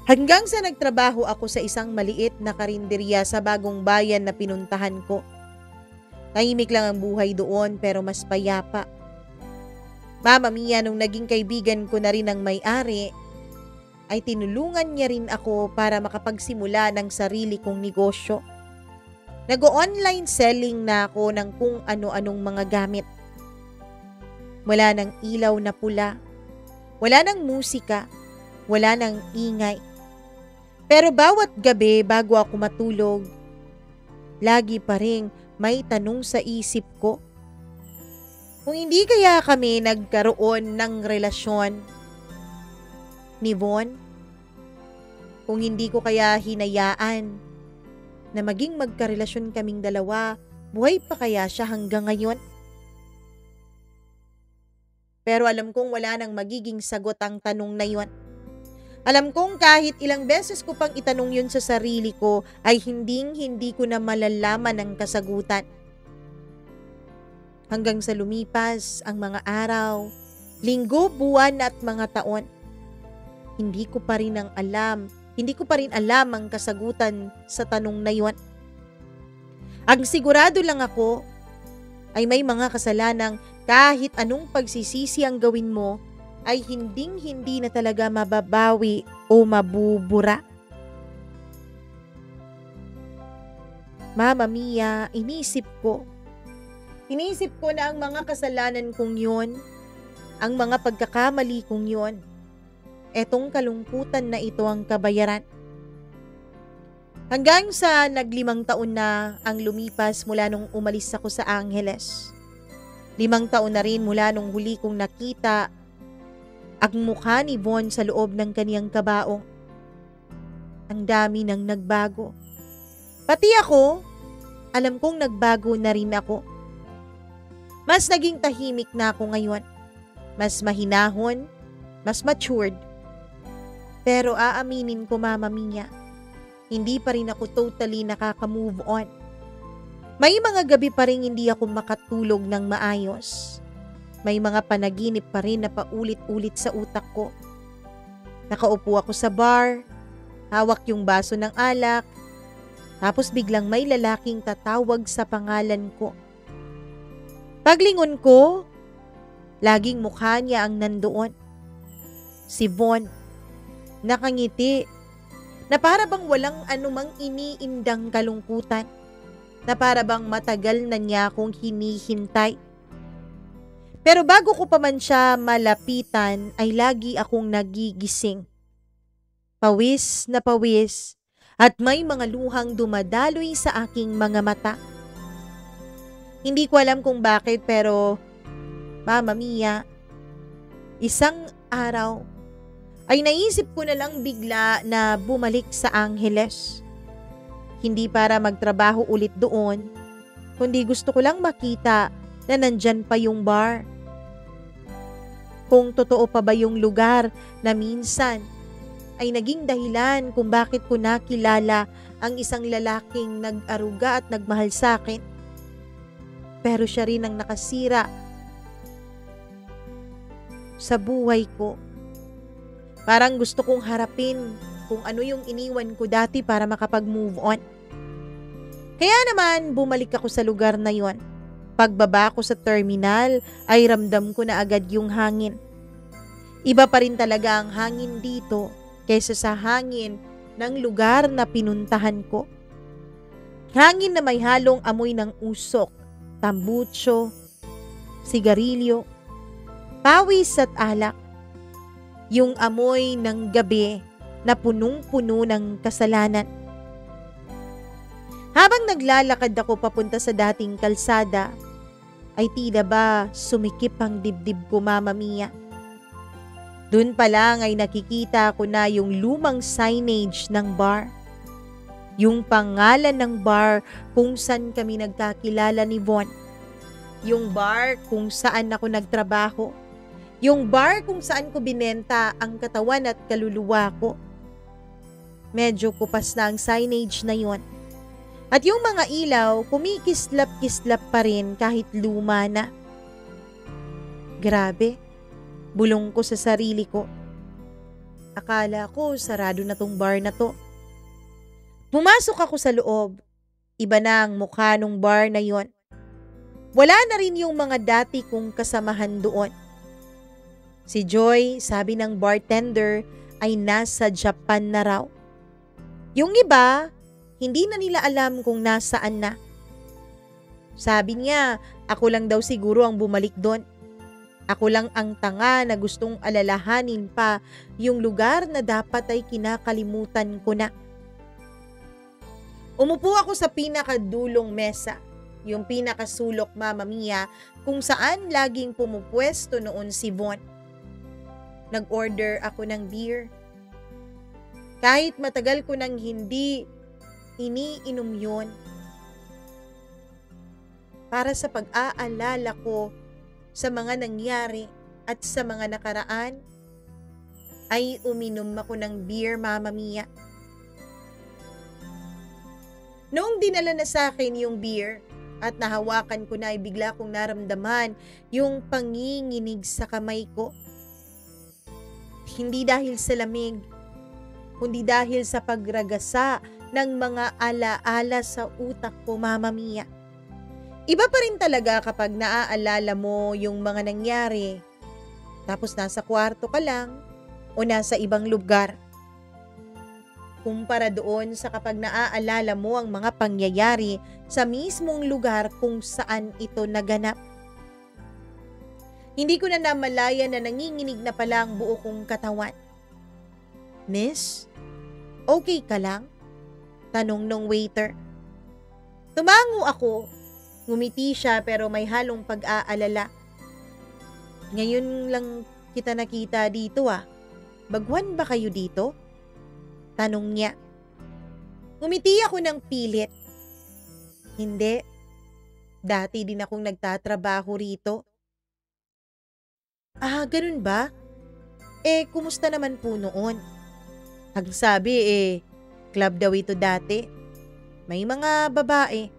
Hanggang sa nagtrabaho ako sa isang maliit na karinderya sa bagong bayan na pinuntahan ko. Tahimik lang ang buhay doon pero mas payapa. Mama Mia, nung naging kaibigan ko na rin ang may-ari, ay tinulungan niya rin ako para makapagsimula ng sarili kong negosyo. Nag-online selling na ako ng kung ano-anong mga gamit. Wala ng ilaw na pula, wala ng musika, wala ng ingay. Pero bawat gabi bago ako matulog, lagi pa rin may tanong sa isip ko. Kung hindi kaya kami nagkaroon ng relasyon ni Von, kung hindi ko kaya hinayaan na maging magkarelasyon kaming dalawa, buhay pa kaya siya hanggang ngayon? Pero alam kong wala nang magiging sagot ang tanong na yon. Alam kong kahit ilang beses ko pang itanong yun sa sarili ko ay hindi ko na malalaman ang kasagutan. Hanggang sa lumipas ang mga araw, linggo, buwan at mga taon, hindi ko pa rin alam ang kasagutan sa tanong na yon. Ang sigurado lang ako ay may mga kasalanang kahit anong pagsisisi ang gawin mo ay hindi na talaga mababawi o mabubura. Mama Mia, inisip ko. Inisip ko na ang mga kasalanan kong yun, ang mga pagkakamali kong yun, etong kalungkutan na ito ang kabayaran. Hanggang sa nag-5 taon na ang lumipas mula nung umalis ako sa Angeles. 5 taon na rin mula nung huli kong nakita ang mukha ni Von sa loob ng kaniyang kabaong. Ang dami nang nagbago. Pati ako, alam kong nagbago na rin ako. Mas naging tahimik na ako ngayon. Mas mahinahon, mas matured. Pero aaminin ko, Mama Mia, hindi pa rin ako totally nakaka-move on. May mga gabi pa rin hindi ako makatulog ng maayos. May mga panaginip pa rin na paulit-ulit sa utak ko. Nakaupo ako sa bar, hawak yung baso ng alak, tapos biglang may lalaking tatawag sa pangalan ko. Paglingon ko, laging mukha niya ang nandoon. Si Von, nakangiti, na para bang walang anumang iniindang kalungkutan, na para bang matagal na niya akong hinihintay. Pero bago ko pa man siya malapitan ay lagi akong nagigising. Pawis na pawis at may mga luhang dumadaloy sa aking mga mata. Hindi ko alam kung bakit pero Mama Mia, isang araw ay naisip ko na lang bigla na bumalik sa Angeles. Hindi para magtrabaho ulit doon, kundi gusto ko lang makita na nandyan pa yung bar. Kung totoo pa ba yung lugar na minsan ay naging dahilan kung bakit ko nakilala ang isang lalaking nag-aruga at nagmahal sa akin. Pero siya rin ang nakasira sa buhay ko. Parang gusto kong harapin kung ano yung iniwan ko dati para makapag-move on. Kaya naman bumalik ako sa lugar na yon. Pagbaba ko sa terminal ay ramdam ko na agad yung hangin. Iba pa rin talaga ang hangin dito kaysa sa hangin ng lugar na pinuntahan ko. Hangin na may halong amoy ng usok, tambutso, sigarilyo, pawis at alak. Yung amoy ng gabi na punong-puno ng kasalanan. Habang naglalakad ako papunta sa dating kalsada, ay tila ba sumikip ang dibdib ko, Mama Mia. Doon pa lang ay nakikita ko na yung lumang signage ng bar. Yung pangalan ng bar kung saan kami nagkakilala ni Von. Yung bar kung saan ako nagtrabaho. Yung bar kung saan ko binenta ang katawan at kaluluwa ko. Medyo kupas na ang signage na yon. At yung mga ilaw, kumikislap-kislap pa rin kahit luma na. Grabe, bulong ko sa sarili ko. Akala ko sarado na tong bar na to. Pumasok ako sa loob. Iba na ang mukha nung bar na yon. Wala na rin yung mga dati kong kasamahan doon. Si Joy, sabi ng bartender, ay nasa Japan na raw. Yung iba, hindi na nila alam kung nasaan na. Sabi niya, ako lang daw siguro ang bumalik doon. Ako lang ang tanga na gustong alalahanin pa yung lugar na dapat ay kinakalimutan ko na. Umupo ako sa pinakadulong mesa, yung pinakasulok, Mama Mia, kung saan laging pumupwesto noon si Von. Nag-order ako ng beer. Kahit matagal ko nang hindi iniinom yun. Para sa pag-aalala ko sa mga nangyari at sa mga nakaraan, ay uminom ako ng beer, Mama Mia. Noong dinala na sa akin yung beer at nahawakan ko na ay bigla kong naramdaman yung panginginig sa kamay ko. Hindi dahil sa lamig, kundi dahil sa pagragasa ng mga alaala sa utak ko, Mama Mia. Iba pa rin talaga kapag naaalala mo yung mga nangyari, tapos nasa kwarto ka lang o nasa ibang lugar. kumpara doon sa kapag naaalala mo ang mga pangyayari sa mismong lugar kung saan ito naganap. Hindi ko na namalayan na nanginginig na pala ang buo kong katawan. "Miss, okay ka lang?" tanong nung waiter. Tumango ako. Ngumiti siya pero may halong pag-aalala. "Ngayon lang kita nakita dito ah. Baguhan ba kayo dito?" tanong niya. Ngumiti ako ng pilit. "Hindi. Dati din akong nagtatrabaho rito." "Ah, ganun ba? Kumusta naman po noon?" Ang sabi club daw ito dati. May mga babae.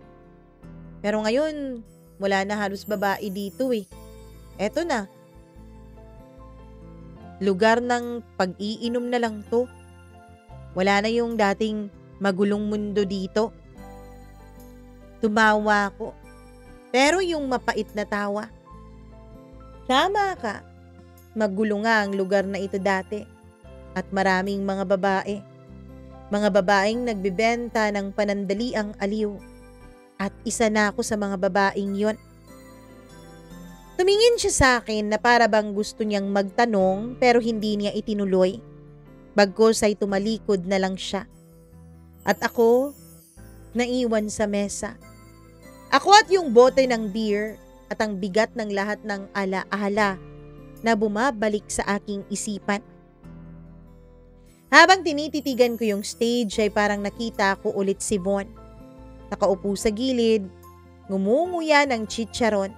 Pero ngayon, wala na halos babae dito eh. Eto na. Lugar ng pag-iinom na lang to. Wala na yung dating magulong mundo dito. Tumawa ko. Pero yung mapait na tawa. Tama ka. Magulo nga ang lugar na ito dati. At maraming mga babae. Mga babaeng nagbebenta ng panandaliang aliw. At isa na ako sa mga babaeng yon. Tumingin siya sa akin na para bang gusto niyang magtanong pero hindi niya itinuloy. Bagkus ay tumalikod na lang siya. At ako, naiwan sa mesa. Ako at yung bote ng beer at ang bigat ng lahat ng ala-ala na bumabalik sa aking isipan. Habang tinititigan ko yung stage ay parang nakita ko ulit si Von. Nakaupo sa gilid, ngumunguya ng chicharon,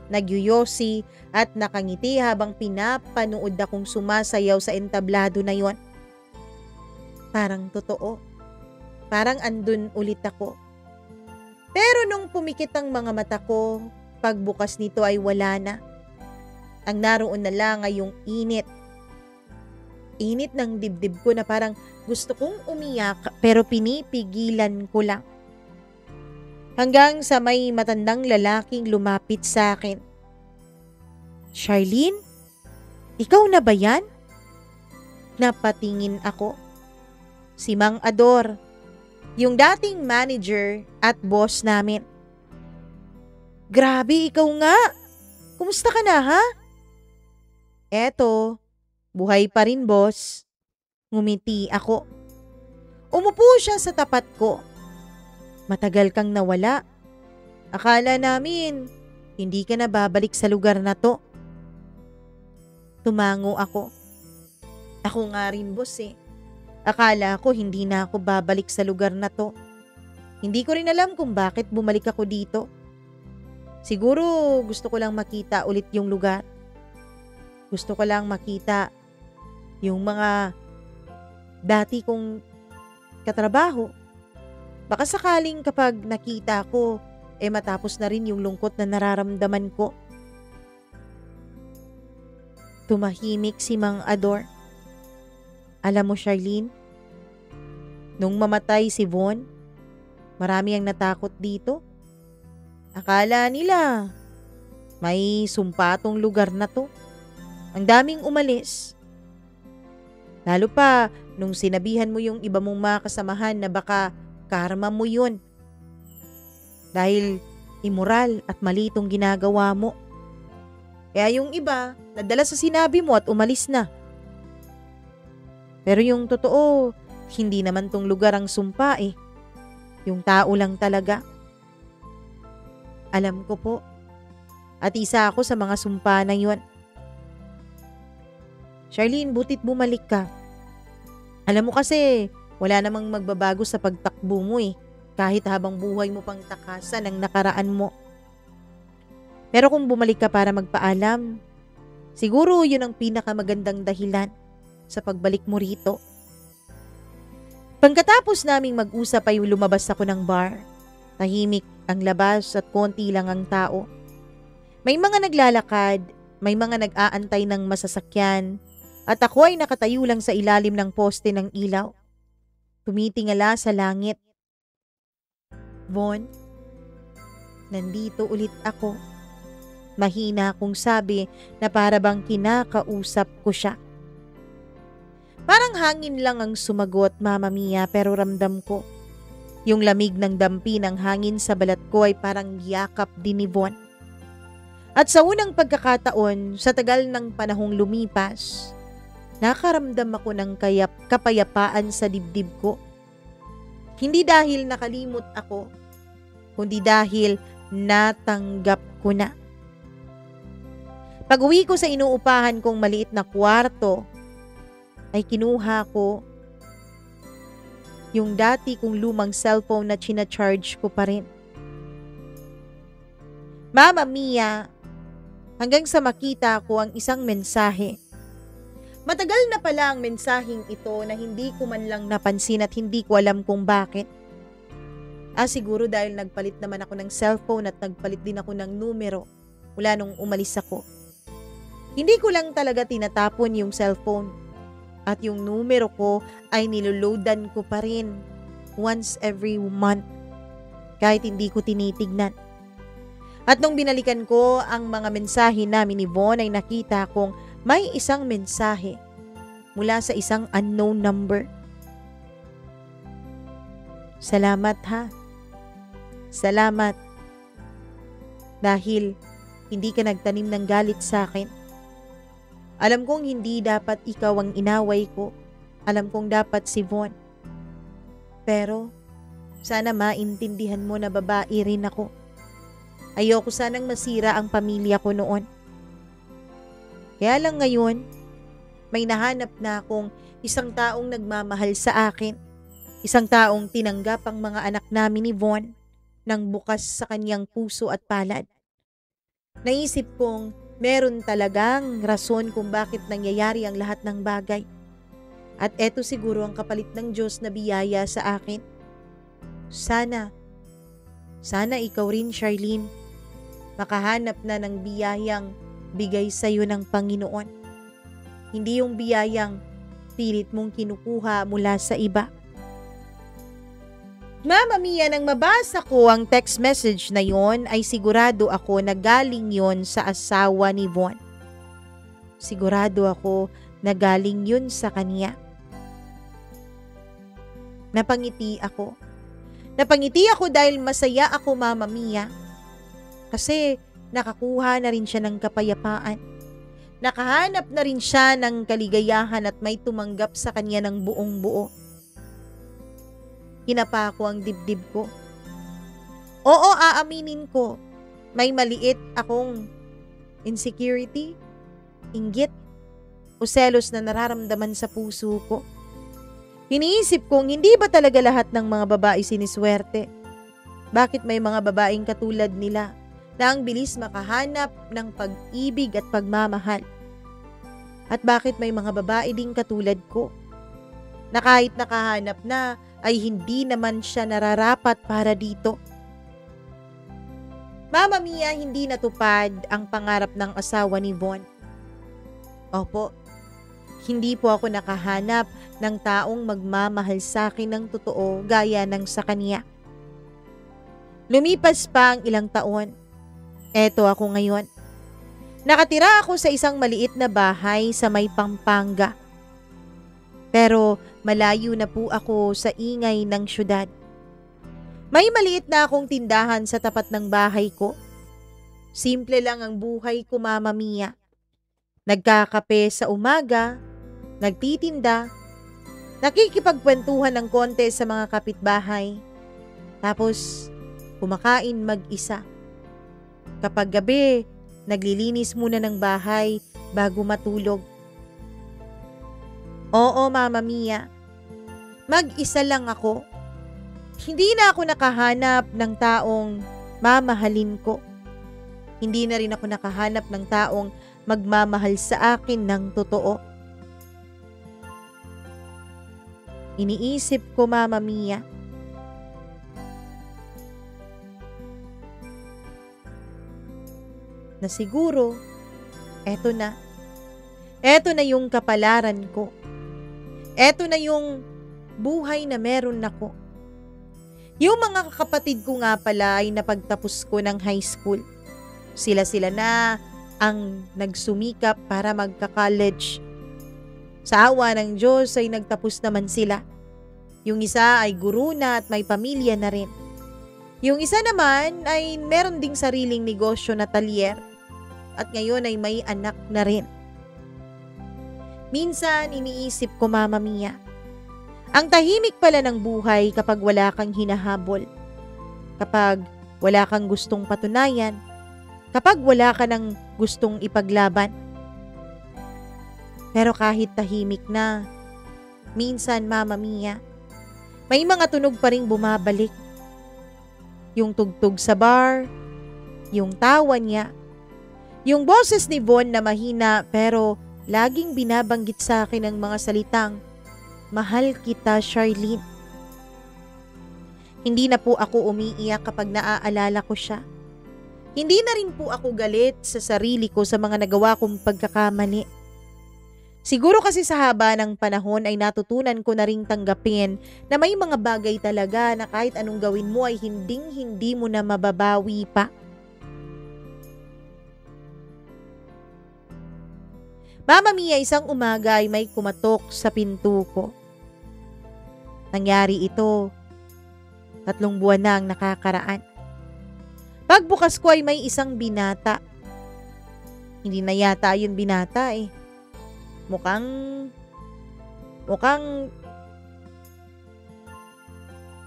nagyuyosi at nakangiti habang pinapanood akong sumasayaw sa entablado na yon. Parang totoo. Parang andun ulit ako. Pero nung pumikit ang mga mata ko, pagbukas nito ay wala na. Ang naroon na lang ay yung init. Init ng dibdib ko na parang gusto kong umiyak pero pinipigilan ko lang. Hanggang sa may matandang lalaking lumapit sa akin. "Charlene? Ikaw na ba yan?" Napatingin ako. Si Mang Ador, yung dating manager at boss namin. "Grabe, ikaw nga! Kumusta ka na ha?" "Eto, buhay pa rin boss." Ngumiti ako. Umupo siya sa tapat ko. "Matagal kang nawala. Akala namin hindi ka na babalik sa lugar na to." Tumango ako. "Ako nga rin boss eh. Akala ko hindi na ako babalik sa lugar na to. Hindi ko rin alam kung bakit bumalik ako dito. Siguro gusto ko lang makita ulit yung lugar. Gusto ko lang makita yung mga dati kong katrabaho. Baka sakaling kapag nakita ko, matapos na rin yung lungkot na nararamdaman ko." Tumahimik si Mang Ador. "Alam mo Charlene, nung mamatay si Von, marami ang natakot dito. Akala nila may sumpa tong lugar na to. Ang daming umalis. Lalo pa nung sinabihan mo yung iba mong mga kasamahan na baka karma mo yun. Dahil immoral at mali itong ginagawa mo. Kaya yung iba, nadala sa sinabi mo at umalis na. Pero yung totoo, hindi naman tong lugar ang sumpa eh. Yung tao lang talaga." "Alam ko po. At isa ako sa mga sumpa na yun." "Charlene, butit bumalik ka. Alam mo kasi, wala namang magbabago sa pagtakbo mo eh. Kahit habang buhay mo pang takasan ang nakaraan mo. Pero kung bumalik ka para magpaalam, siguro yun ang pinakamagandang dahilan sa pagbalik mo rito." Pagkatapos naming mag-usap ay lumabas ako ng bar. Tahimik ang labas at konti lang ang tao. May mga naglalakad, may mga nag-aantay ng masasakyan, at ako ay nakatayo lang sa ilalim ng poste ng ilaw. Tumitingala sa langit. "Von, nandito ulit ako." Mahina akong sabi na para bang kinakausap ko siya. Parang hangin lang ang sumagot, Mama Mia, pero ramdam ko. Yung lamig ng dampi ng hangin sa balat ko ay parang yakap din ni Von. At sa unang pagkakataon, sa tagal ng panahong lumipas, nakaramdam ako ng kapayapaan sa dibdib ko. Hindi dahil nakalimot ako, kundi dahil natanggap ko na. Pag-uwi ko sa inuupahan kong maliit na kwarto, ay kinuha ko yung dati kong lumang cellphone na charge ko pa rin. Mama Mia, hanggang sa makita ko ang isang mensahe. Matagal na pala ang mensaheng ito na hindi ko man lang napansin at hindi ko alam kung bakit. Siguro dahil nagpalit naman ako ng cellphone at nagpalit din ako ng numero mula nung umalis ako. Hindi ko lang talaga tinatapon yung cellphone at yung numero ko ay niloloadan ko pa rin once every month kahit hindi ko tinitignan. At nung binalikan ko ang mga mensahe namin ni Von ay nakita kong may isang mensahe mula sa isang unknown number. Salamat ha. Salamat. Dahil hindi ka nagtanim ng galit sa akin. Alam kong hindi dapat ikaw ang inaway ko. Alam kong dapat si Von. Pero sana maintindihan mo na babae rin ako. Ayoko sanang masira ang pamilya ko noon. Kaya lang ngayon, may nahanap na akong isang taong nagmamahal sa akin. Isang taong tinanggap ang mga anak namin ni Von nang bukas sa kanyang puso at palad. Naisip kong meron talagang rason kung bakit nangyayari ang lahat ng bagay. At eto siguro ang kapalit ng Diyos na biyaya sa akin. Sana ikaw rin, Charlene, makahanap na ng biyayang bigay sa iyo ng Panginoon. Hindi yung biyayang pilit mong kinukuha mula sa iba. Mama Mia, nang mabasa ko ang text message na yon ay sigurado ako na galing yon sa asawa ni Von. Sigurado ako na galing yun sa kanya. Napangiti ako. Napangiti ako dahil masaya ako, Mama Mia. Kasi nakakuha na rin siya ng kapayapaan. Nakahanap na rin siya ng kaligayahan at may tumanggap sa kanya ng buong buo. Hinapa ko ang dibdib ko. Oo, aaminin ko. May maliit akong insecurity, inggit, o selos na nararamdaman sa puso ko. Iniisip kong hindi ba talaga lahat ng mga babae siniswerte? Bakit may mga babaeng katulad nila na ang bilis makahanap ng pag-ibig at pagmamahal? At bakit may mga babae ding katulad ko na kahit nakahanap na ay hindi naman siya nararapat para dito? Mama Mia, hindi natupad ang pangarap ng asawa ni Von. Opo, hindi po ako nakahanap ng taong magmamahal sa akin ng totoo gaya ng sa kanya. Lumipas pa ang ilang taon. Eto ako ngayon. Nakatira ako sa isang maliit na bahay sa may Pampanga. Pero malayo na po ako sa ingay ng syudad. May maliit na akong tindahan sa tapat ng bahay ko. Simple lang ang buhay ko, Mama Mia. Nagkakape sa umaga, nagtitinda, nakikipagkwentuhan ng konti sa mga kapitbahay, tapos kumakain mag-isa. Kapag gabi, naglilinis muna ng bahay bago matulog. Oo, Mama Mia. Mag-isa lang ako. Hindi na ako nakahanap ng taong mamahalin ko. Hindi na rin ako nakahanap ng taong magmamahal sa akin ng totoo. Iniisip ko, Mama Mia, na siguro, eto na. Eto na yung kapalaran ko. Eto na yung buhay na meron ako. Yung mga kapatid ko nga pala ay napagtapos ko ng high school. Sila na ang nagsumikap para magka-college. Sa awa ng Diyos ay nagtapos naman sila. Yung isa ay guro na at may pamilya na rin. Yung isa naman ay meron ding sariling negosyo na talyer at ngayon ay may anak na rin. Minsan iniisip ko, Mama Mia, ang tahimik pala ng buhay kapag wala kang hinahabol, kapag wala kang gustong patunayan, kapag wala ka ng gustong ipaglaban. Pero kahit tahimik na, minsan, Mama Mia, may mga tunog pa ring bumabalik. Yung tugtog sa bar, yung tawa niya, yung boses ni Von na mahina pero laging binabanggit sa akin ang mga salitang, "Mahal kita, Charlene." Hindi na po ako umiiyak kapag naaalala ko siya. Hindi na rin po ako galit sa sarili ko sa mga nagawa kong pagkakamali. Siguro kasi sa haba ng panahon ay natutunan ko na ring tanggapin na may mga bagay talaga na kahit anong gawin mo ay hinding-hindi mo na mababawi pa. Mama Mia, isang umaga ay may kumatok sa pinto ko. Nangyari ito, 3 buwan na ang nakakaraan. Pagbukas ko ay may isang binata. Hindi na yata yun binata eh. Mukhang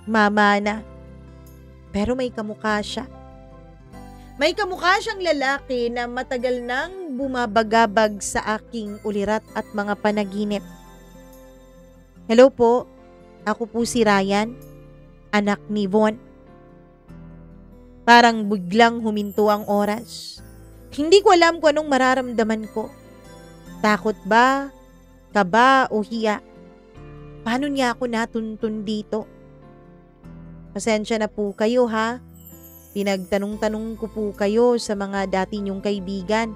mama na. Pero may kamukha siya. May kamukha siyang lalaki na matagal nang bumabagabag sa aking ulirat at mga panaginip. Hello po, ako po si Ryan, anak ni Von. Parang biglang huminto ang oras. Hindi ko alam kung anong mararamdaman ko. Takot ba? Kaba o hiya? Paano niya ako natuntun dito? Pasensya na po kayo ha. Pinagtanong-tanong ko po kayo sa mga dati niyong kaibigan.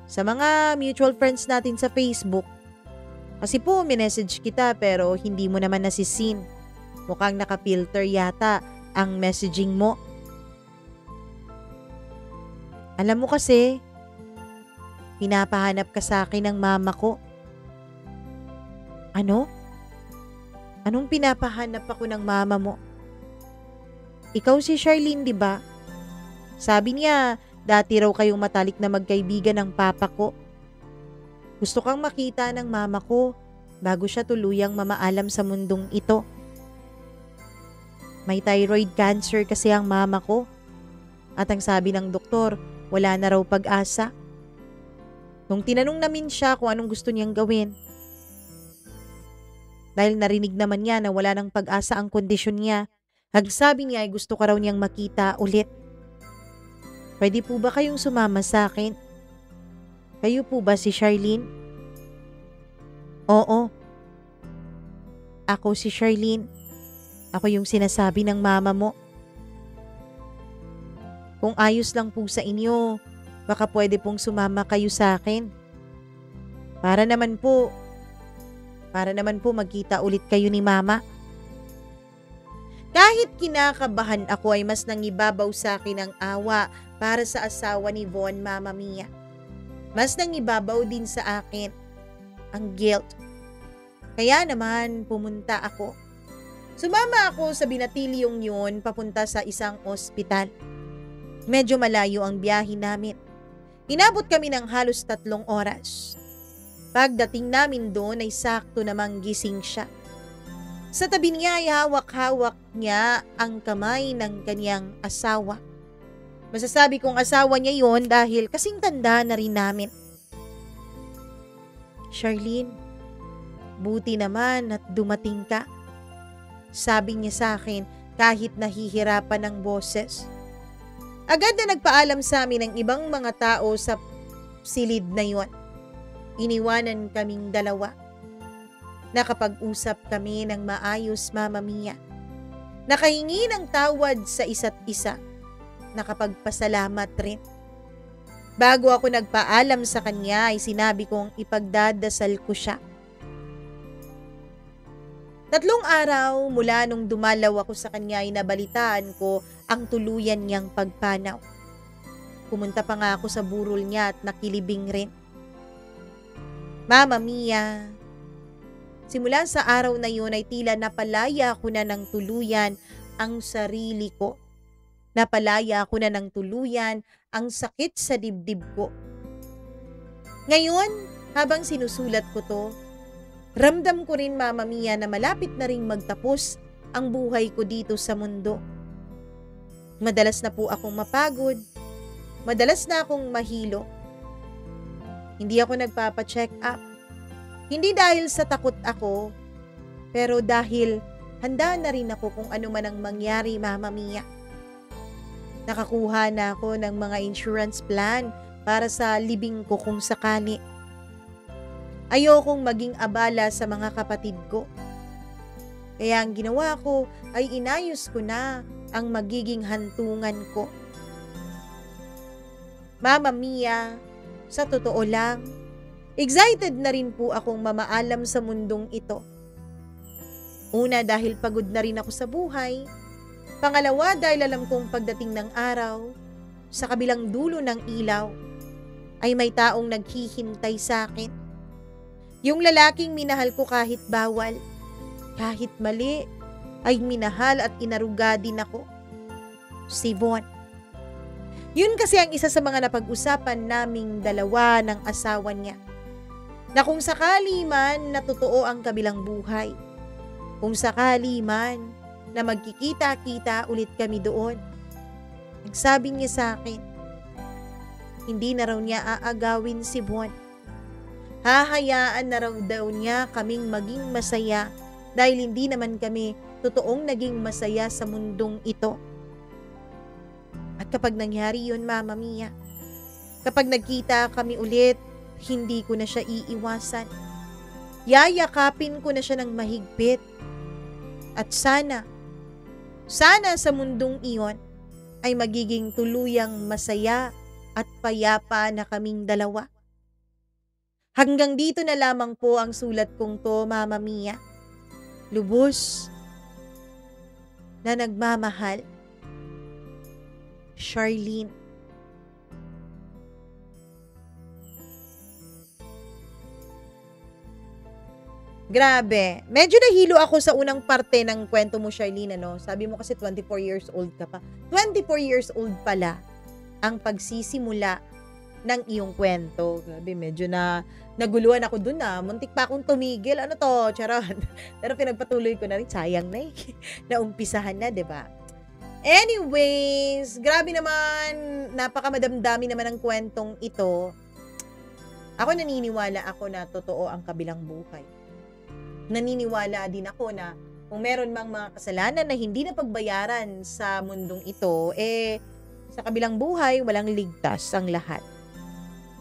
Sa mga mutual friends natin sa Facebook. Kasi po minessage kita pero hindi mo naman nasisin. Mukhang nakapilter yata ang messaging mo. Alam mo kasi, pinapahanap ka sa akin ng mama ko. Ano? Anong pinapahanap ako ng mama mo? Ikaw si Charlene, di ba? Sabi niya, dati raw kayong matalik na magkaibigan ng papa ko. Gusto kang makita ng mama ko bago siya tuluyang mamaalam sa mundong ito. May thyroid cancer kasi ang mama ko. At ang sabi ng doktor, wala na raw pag-asa. Nung tinanong namin siya kung anong gusto niyang gawin, dahil narinig naman niya na wala ng pag-asa ang kondisyon niya, ang sabi niya ay gusto ka raw niyang makita ulit. Pwede po ba kayong sumama sa akin? Kayo po ba si Charlene? Oo. Ako si Charlene. Ako yung sinasabi ng mama mo. Kung ayos lang po sa inyo, baka pwede pong sumama kayo sa akin. Para naman po magkita ulit kayo ni mama. Kahit kinakabahan ako ay mas nangibabaw sa akin ang awa para sa asawa ni Von, Mama Mia. Mas nangibabaw din sa akin ang guilt. Kaya naman pumunta ako. Sumama ako sa binatilyong yun papunta sa isang ospital. Medyo malayo ang biyahe namin. Inabot kami ng halos 3 oras. Pagdating namin doon ay sakto namang gising siya. Sa tabi niya ay hawak-hawak niya ang kamay ng kanyang asawa. Masasabi kong asawa niya yon dahil kasing tanda na rin namin. Charlene, buti naman at dumating ka. Sabi niya sa akin kahit nahihirapan ng boses. Agad na nagpaalam sa amin ang ibang mga tao sa silid na yon. Iniwanan kaming dalawa. Nakapag-usap kami ng maayos, Mama Mia. Nakahingi ng tawad sa isa't isa. Nakapagpasalamat rin. Bago ako nagpaalam sa kanya ay sinabi kong ipagdadasal ko siya. 3 araw mula nung dumalaw ako sa kanya ay nabalitaan ko ang tuluyan niyang pagpanaw. Pumunta pa nga ako sa burol niya at nakilibing rin. Mama Mia, Simula sa araw na yun ay tila napalaya ko na ng tuluyan ang sarili ko. Napalaya ko na ng tuluyan ang sakit sa dibdib ko. Ngayon, habang sinusulat ko to, ramdam ko rin, Mama Mia, na malapit na ring magtapos ang buhay ko dito sa mundo. Madalas na po akong mapagod. Madalas na akong mahilo. Hindi ako nagpapa-check up. Hindi dahil sa takot ako, pero dahil handa na rin ako kung ano man ang mangyari, Mama Mia. Nakakuha na ako ng mga insurance plan para sa libing ko kung sakali. Ayokong maging abala sa mga kapatid ko. Kaya ang ginawa ko ay inayos ko na ang magiging hantungan ko. Mama Mia, sa totoo lang, excited na rin po akong mamaalam sa mundong ito. Una, dahil pagod na rin ako sa buhay. Pangalawa, dahil alam kong pagdating ng araw, sa kabilang dulo ng ilaw, ay may taong naghihintay sa akin. Yung lalaking minahal ko kahit bawal, kahit mali, ay minahal at inaruga din ako. Si Von. Yun kasi ang isa sa mga napag-usapan naming dalawa ng asawa niya. Na kung sakali man na totoo ang kabilang buhay, kung sakali man na magkikita-kita ulit kami doon, nagsabi niya sa akin, hindi na raw niya aagawin si Von. Hahayaan na raw daw niya kaming maging masaya dahil hindi naman kami totoong naging masaya sa mundong ito. At kapag nangyari yun, Mama Mia, kapag nagkita kami ulit, hindi ko na siya iiwasan. Yayakapin ko na siya ng mahigpit. At sana sa mundong iyon ay magiging tuluyang masaya at payapa na kaming dalawa. Hanggang dito na lamang po ang sulat kong to, Mama Mia. Lubos na nagmamahal, Charlene. Grabe. Medyo nahilo ako sa unang parte ng kwento mo, Charlene, ano? Sabi mo kasi 24 years old ka pa. 24 years old pala ang pagsisimula ng iyong kwento. Grabe, medyo naguluhan ako dun na. Muntik pa akong tumigil. Ano to? Charot. Pero pinagpatuloy ko na rin. Sayang na eh. Naumpisahan na, 'di ba? Anyways, grabe naman. Napakamadamdami naman ang kwentong ito. Ako naniniwala ako na totoo ang kabilang buhay. Naniniwala din ako na kung meron mang mga kasalanan na hindi na pagbayaran sa mundong ito, sa kabilang buhay, walang ligtas ang lahat.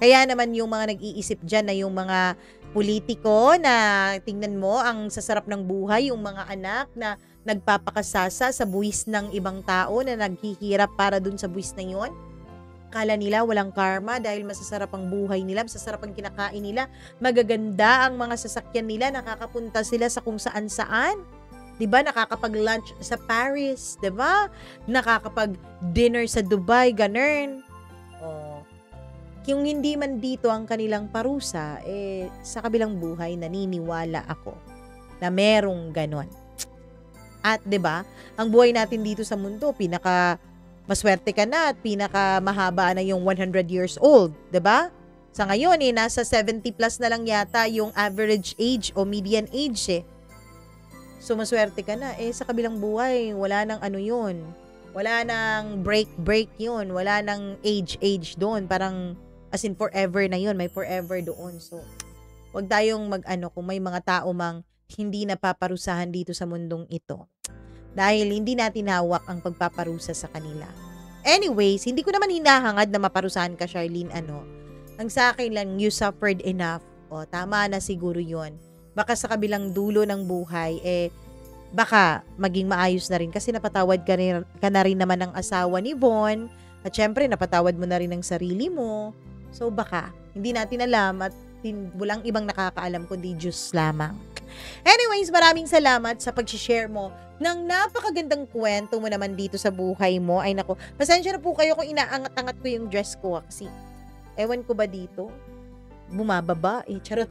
Kaya naman yung mga nag-iisip dyan na yung mga politiko na tingnan mo ang sasarap ng buhay, yung mga anak na nagpapakasasa sa buwis ng ibang tao na naghihirap para dun sa buwis na yun. Kala nila walang karma dahil masasarap ang buhay nila, masasarap ang kinakain nila, magaganda ang mga sasakyan nila, nakakapunta sila sa kung saan-saan. 'Di ba? Nakakapag-lunch sa Paris, 'di ba? Nakakapag-dinner sa Dubai, ganun. Oh. Kung hindi man dito ang kanilang parusa, sa kabilang buhay naniniwala ako na merong ganon. At 'di ba? Ang buhay natin dito sa mundo, maswerte ka na at pinakamahaba na yung 100 years old, 'di ba? Sa ngayon nasa 70 plus na lang yata yung average age o median age . So maswerte ka na sa kabilang buhay, wala nang ano 'yun. Wala nang break 'yun, wala nang age doon, parang as in forever na 'yun, may forever doon. So wag tayong kung may mga tao mang hindi napaparusahan dito sa mundong ito. Dahil hindi natin hawak ang pagpaparusa sa kanila. Anyways, hindi ko naman hinahangad na maparusahan ka, Charlene, Ang sa akin lang, you suffered enough. O, tama na siguro yon. Baka sa kabilang dulo ng buhay, baka maging maayos na rin. Kasi napatawad ka na rin naman ng asawa ni Von. At syempre, napatawad mo na rin ang sarili mo. So, baka, hindi natin alam at walang ibang nakakaalam kundi Diyos lamang. Anyways, maraming salamat sa pag-share mo ng napakagandang kwento mo naman dito sa buhay mo. Ay nako, pasensya na po kayo kung inaangat-angat ko yung dress ko kasi ewan ko ba dito, bumababa charot.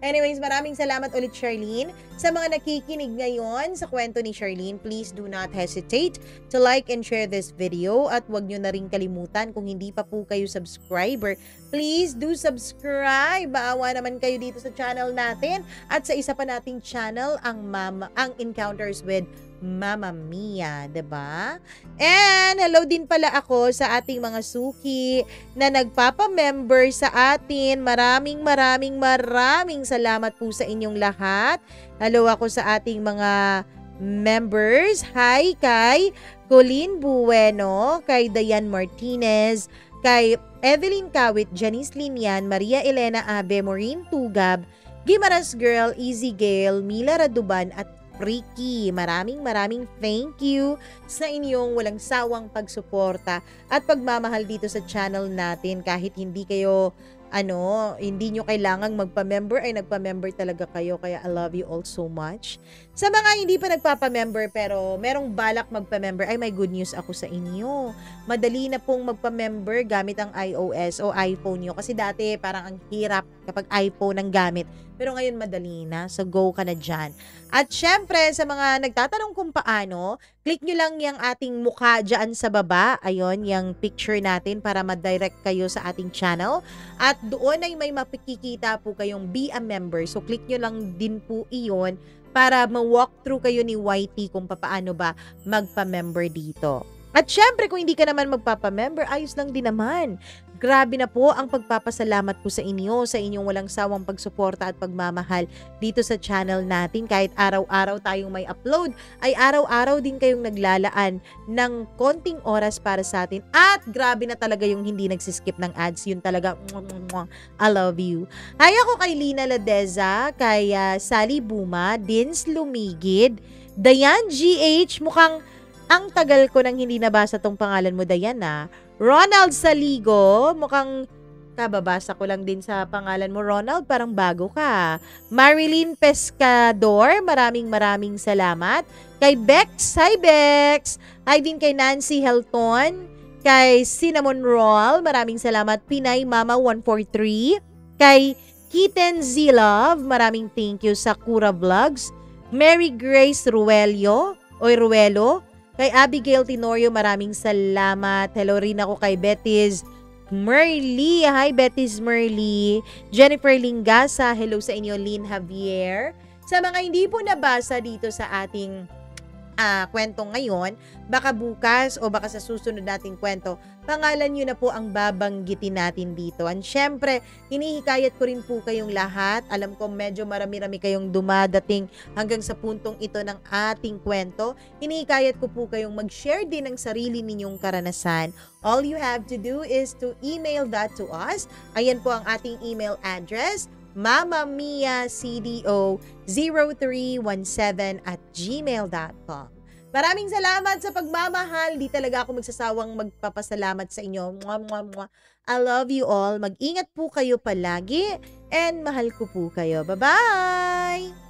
Anyways, maraming salamat ulit, Charlene. Sa mga nakikinig ngayon sa kwento ni Charlene, please do not hesitate to like and share this video. At huwag nyo na rin kalimutan, kung hindi pa po kayo subscriber, please do subscribe. Maawa naman kayo dito sa channel natin. At sa isa pa nating channel, ang Encounters with Mama Mia, 'di ba? And hello din pala ako sa ating mga suki na nagpapa-member sa atin. Maraming salamat po sa inyong lahat. Hello ako sa ating mga members. Hi kay Colleen Bueno, kay Dayan Martinez, kay Evelyn Kawit, Janice Linian, Maria Elena Abe, Maureen Tugab, Gimaras Girl, Easy Gale, Mila Raduban at Ricky. Maraming thank you sa inyong walang sawang pagsuporta at pagmamahal dito sa channel natin. Kahit hindi kayo hindi nyo kailangang magpa-member, ay nagpa-member talaga kayo. Kaya I love you all so much. Sa mga hindi pa nagpapa-member pero merong balak magpa-member, ay may good news ako sa inyo. Madali na pong magpa-member gamit ang iOS o iPhone nyo. Kasi dati parang ang hirap kapag iPhone ang gamit. Pero ngayon madali na. So go ka na dyan. At syempre sa mga nagtatanong kung paano, click nyo lang yung ating mukha dyan sa baba. Ayun, yung picture natin para ma-direct kayo sa ating channel. At doon ay may mapikikita po kayong be a member. So click nyo lang din po iyon para ma-walk through kayo ni YT kung paano ba magpa-member dito. At syempre kung hindi ka naman magpapa-member, ayos lang din naman. Grabe na po ang pagpapasalamat ko sa inyo, sa inyong walang sawang pagsuporta at pagmamahal dito sa channel natin. Kahit araw-araw tayong may upload, ay araw-araw din kayong naglalaan ng konting oras para sa atin. At grabe na talaga yung hindi nagsiskip ng ads. Yun talaga, I love you. Hi ako kay Lina Ladeza, kay Sally Buma, Dins Lumigid, Dayan GH, mukhang ang tagal ko nang hindi nabasa tong pangalan mo, Diana. Ronald Saligo, mukhang kababasa ko lang din sa pangalan mo, Ronald. Parang bago ka. Marilyn Pescador, maraming salamat. Kay Bex, hi Bex. Hi din kay Nancy Helton. Kay Cinnamon Roll, maraming salamat. Pinay Mama 143. Kay Kitten Z Love, maraming thank you sa Kura Vlogs. Mary Grace Ruelo. Kay Abigail Tenorio, maraming salamat. Hello rin ako kay Betis Merly. Hi Betis Merly. Jennifer Lingasa, hello sa inyo. Lynn Javier. Sa mga hindi po nabasa dito sa ating kwento ngayon, baka bukas o baka sa susunod nating kwento, pangalan nyo na po ang babanggitin natin dito. And syempre, hinihikayat ko rin po kayong lahat. Alam ko medyo marami-rami kayong dumadating hanggang sa puntong ito ng ating kwento. Hinihikayat ko po kayong mag-share din ng sarili ninyong karanasan. All you have to do is to email that to us. Ayan po ang ating email address, mamamiacdo0317@gmail.com. Maraming salamat sa pagmamahal. Di talaga ako magsasawang magpapasalamat sa inyo. Mwah, mwah, mwah. I love you all. Mag-ingat po kayo palagi and mahal ko po kayo. Bye-bye!